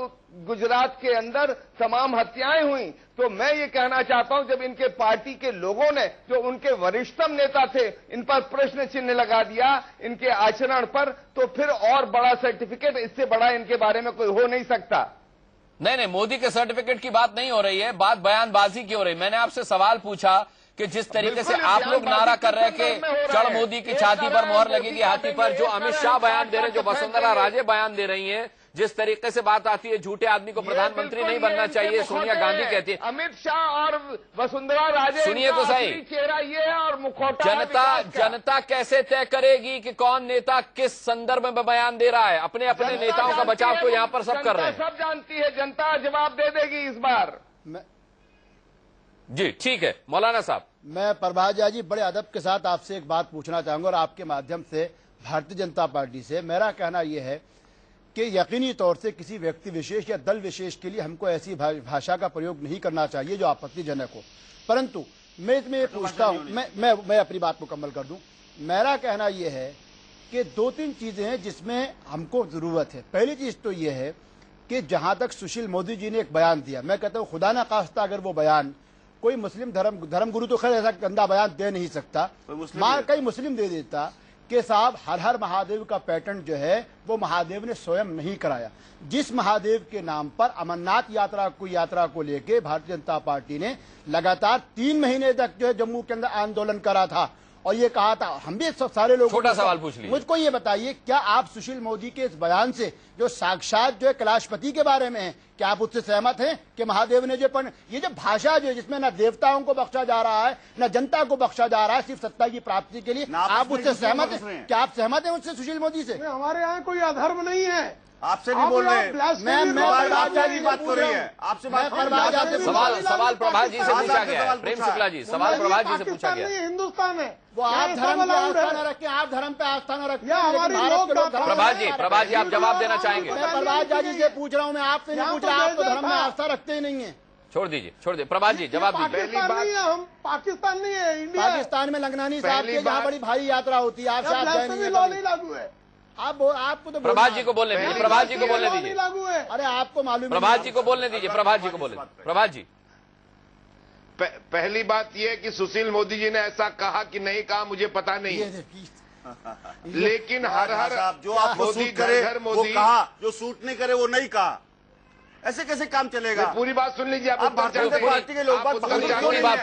गुजरात के अंदर तमाम हत्याएं हुई। तो मैं ये कहना चाहता हूं, जब इनके पार्टी के लोगों ने, जो उनके वरिष्ठतम नेता थे, इन पर प्रश्न चिन्ह लगा दिया इनके आचरण पर, तो फिर और बड़ा सर्टिफिकेट इससे बड़ा इनके बारे में कोई हो नहीं सकता। नहीं, मोदी के सर्टिफिकेट की बात नहीं हो रही है, बात बयानबाजी की हो रही है। मैंने आपसे सवाल पूछा कि जिस तरीके से आप लोग नारा कर रहे हैं कि चढ़ मोदी की छाती पर मोहर लगेगी हाथी पर, जो अमित शाह बयान दे रहे हैं, जो वसुंधरा राजे बयान दे रही हैं, जिस तरीके से बात आती है झूठे आदमी को प्रधानमंत्री नहीं बनना चाहिए, सोनिया गांधी कहती है। अमित शाह और वसुंधरा राजे, सुनिए तो सही, चेहरा ये है और मुखौटा जनता कैसे तय करेगी कि कौन नेता किस संदर्भ में बयान दे रहा है? अपने अपने नेताओं का बचाव तो यहाँ पर सब कर रहे हैं। सब जानती है, जनता जवाब दे देगी इस बार। जी ठीक है मौलाना साहब। मैं प्रभात जी बड़े अदब के साथ आपसे एक बात पूछना चाहूंगा और आपके माध्यम से भारतीय जनता पार्टी से मेरा कहना यह है कि यकीनी तौर से किसी व्यक्ति विशेष या दल विशेष के लिए हमको ऐसी भाषा का प्रयोग नहीं करना चाहिए जो आपत्तिजनक हो, परंतु मैं इसमें ये पूछता हूं, मैं अपनी बात मुकम्मल कर दूं। मेरा कहना यह है कि 2-3 चीजें हैं जिसमें हमको जरूरत है। पहली चीज तो यह है कि जहां तक सुशील मोदी जी ने एक बयान दिया, मैं कहता हूं खुदा ना खास्ता अगर वो बयान कोई मुस्लिम धर्मगुरु तो खैर ऐसा गंदा बयान दे नहीं सकता, कई मुस्लिम दे देता कि साहब हर हर महादेव का पैटर्न जो है वो महादेव ने स्वयं नहीं कराया। जिस महादेव के नाम पर अमरनाथ यात्रा को लेके भारतीय जनता पार्टी ने लगातार 3 महीने तक जो है जम्मू के अंदर आंदोलन करा था और ये कहा था, हम भी सब सारे लोग छोटा सवाल पूछ लीजिए। मुझको ये बताइए, क्या आप सुशील मोदी के इस बयान से जो साक्षात जो है कैलाशपति के बारे में है, क्या आप उससे सहमत हैं कि महादेव ने जो ये जो भाषा जो जिसमें न देवताओं को बख्शा जा रहा है न जनता को बख्शा जा रहा है सिर्फ सत्ता की प्राप्ति के लिए, आप उससे सहमत हैं? क्या आप सहमत हैं उससे सुशील मोदी से? हमारे यहाँ कोई अधर्म नहीं है, आपसे नहीं बोल रहे, मैं प्रभात जी बात कर रही है आपसे। सवाल प्रभात जी से पूछा गया है। प्रेम शुक्ला जी, सवाल प्रभात जी से पूछा गया है। हिंदुस्तान है वो आप धर्म पे आस्था न रखें, आप धर्म पे आस्था न रखें। प्रभात जी आप जवाब देना चाहेंगे? मैं प्रभात जी से पूछ रहा हूँ, मैं आपसे नहीं पूछ रहा, आप तो धर्म में आस्था रखते ही नहीं है। छोड़ दीजिए प्रभात जी जवाब दीजिए। हम पाकिस्तान नहीं है, इंडिया। पाकिस्तान में लंगनानी साहब की जहाँ बड़ी भारी यात्रा होती है, आप नहीं लागू है। आपको तो प्रभात जी को बोलने दीजिए, प्रभात जी को बोलने दीजिए। अरे आपको मालूम, प्रभात जी को बोलने दीजिए, प्रभात जी को बोलने। प्रभात जी पहली बात यह है कि सुशील मोदी जी ने ऐसा कहा कि नहीं कहा मुझे पता नहीं, लेकिन हर जो आपको सूट करे वो कहा, जो सूट नहीं करे वो नहीं कहा। ऐसे कैसे काम चलेगा? पूरी बात सुन लीजिए। आप भारतीय पार्टी के लोग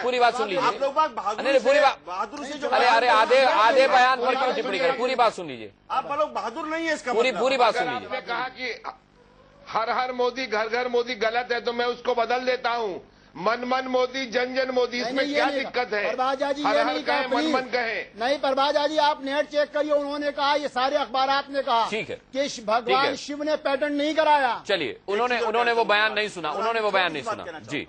पूरी बात सुन लीजिए। आप लोग बहादुर से जो अरे आधे बयान पर क्यों टिप्पणी करें? पूरी बात सुन लीजिए। आप लोग बहादुर नहीं है इसका पूरी बात सुन लीजिए। आपने कहा कि हर हर मोदी घर घर मोदी गलत है तो मैं उसको बदल देता हूँ, मन मन मोदी जन जन मोदी, इसमें क्या दिक्कत है? परवाजा जी हर ये हर नहीं कहे, कहा, मन मन कहे नहीं। परवाजा जी आप नेट चेक करिए, उन्होंने कहा, ये सारे अखबारात ने कहा ठीक है कि भगवान शिव ने पैटर्न नहीं कराया। चलिए उन्होंने वो बयान नहीं सुना, उन्होंने वो बयान नहीं सुना। जी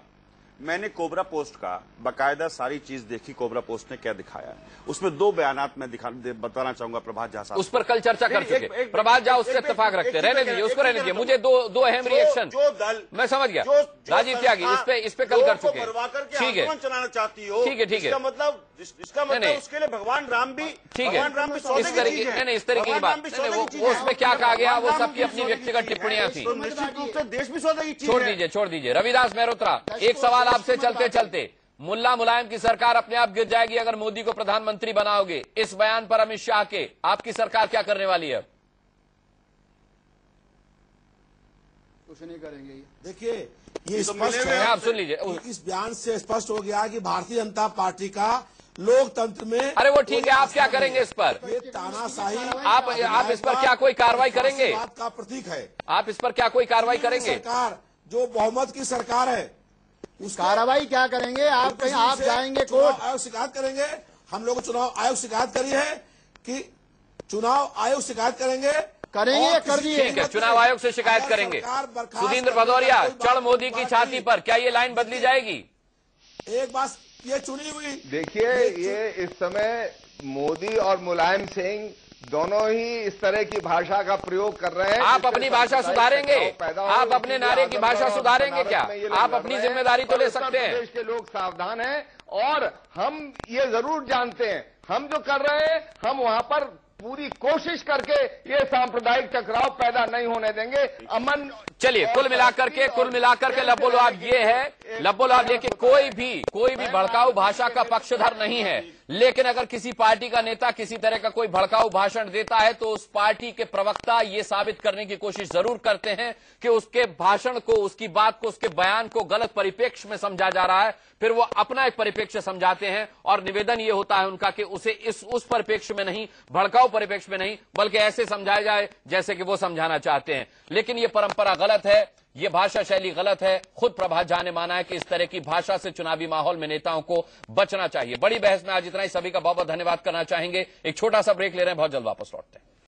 मैंने कोबरा पोस्ट का बकायदा सारी चीज देखी, कोबरा पोस्ट ने क्या दिखाया है उसमें 2 बयानात मैं बताना चाहूंगा प्रभात झा साहब। उस पर कल चर्चा कर चुके। प्रभात झा उससे इत्तेफाक रखते, रहने दीजिए उसको, रहने दीजिए। मुझे दो अहम रिएक्शन, मैं समझ गया राजीव त्यागी, इस पे कल कर चुके। ठीक है चलाना चाहती हो, ठीक है इसका मतलब उसके लिए भगवान राम भी, ठीक है इस तरीके की बात, वो उसमें क्या कहा गया वो सबकी अपनी व्यक्तिगत टिप्पणियां थी। निश्चित रूप से देश भी सौदे की चीज है। छोड़ दीजिए। रविदास मेहरोत्रा, एक सवाल आपसे चलते चलते, मुल्ला मुलायम की सरकार अपने आप गिर जाएगी अगर मोदी को प्रधानमंत्री बनाओगे, इस बयान पर अमित शाह के, आपकी सरकार क्या करने वाली है? कुछ नहीं करेंगे। देखिए ये स्पष्ट है, आप सुन लीजिए, इस बयान से स्पष्ट हो गया कि भारतीय जनता पार्टी का लोकतंत्र में, अरे वो ठीक है, आप क्या करेंगे इस पर? ये तानाशाही, आप इस पर क्या कोई कार्रवाई करेंगे? बात का प्रतीक है। आप इस पर क्या कोई कार्रवाई करेंगे? सरकार जो बहुमत की सरकार है उस कार्रवाई क्या करेंगे? आप कहीं आप जाएंगे कोर्ट, आयोग शिकायत करेंगे। हम लोग चुनाव आयोग शिकायत करी है कि चुनाव आयोग शिकायत करेंगे, कर दिए। ठीक है, चुनाव आयोग से शिकायत करेंगे। सुधींद्र भदौरिया, चढ़ मोदी की छाती पर, क्या ये लाइन बदली जाएगी? एक बात ये चुनी हुई, देखिए ये इस समय मोदी और मुलायम सिंह दोनों ही इस तरह की भाषा का प्रयोग कर रहे हैं। आप अपनी भाषा सुधारेंगे? आप अपने नारे की भाषा सुधारेंगे क्या? आप अपनी जिम्मेदारी तो ले सकते हैं। देश के लोग सावधान हैं और हम ये जरूर जानते हैं, हम जो कर रहे हैं हम वहां पर पूरी कोशिश करके ये सांप्रदायिक टकराव पैदा नहीं होने देंगे। अमन, चलिए कुल मिलाकर के लब्बोलुआब ये है, लब्बोलुआब देखिए कोई भी भड़काऊ भाषा का पक्षधर नहीं है। लेकिन अगर किसी पार्टी का नेता किसी तरह का कोई भड़काऊ भाषण देता है तो उस पार्टी के प्रवक्ता यह साबित करने की कोशिश जरूर करते हैं कि उसके भाषण को, उसकी बात को, उसके बयान को गलत परिप्रेक्ष्य में समझा जा रहा है। फिर वो अपना एक परिप्रेक्ष्य समझाते हैं और निवेदन यह होता है उनका कि उसे उस परिप्रेक्ष्य में नहीं, भड़काऊ परिप्रेक्ष्य में नहीं, बल्कि ऐसे समझाया जाए जैसे कि वो समझाना चाहते हैं। लेकिन यह परंपरा गलत है, यह भाषा शैली गलत है। खुद प्रभात झा ने माना है कि इस तरह की भाषा से चुनावी माहौल में नेताओं को बचना चाहिए। बड़ी बहस में आज इतना ही। सभी का बहुत बहुत धन्यवाद करना चाहेंगे। एक छोटा सा ब्रेक ले रहे हैं, बहुत जल्द वापस लौटते हैं।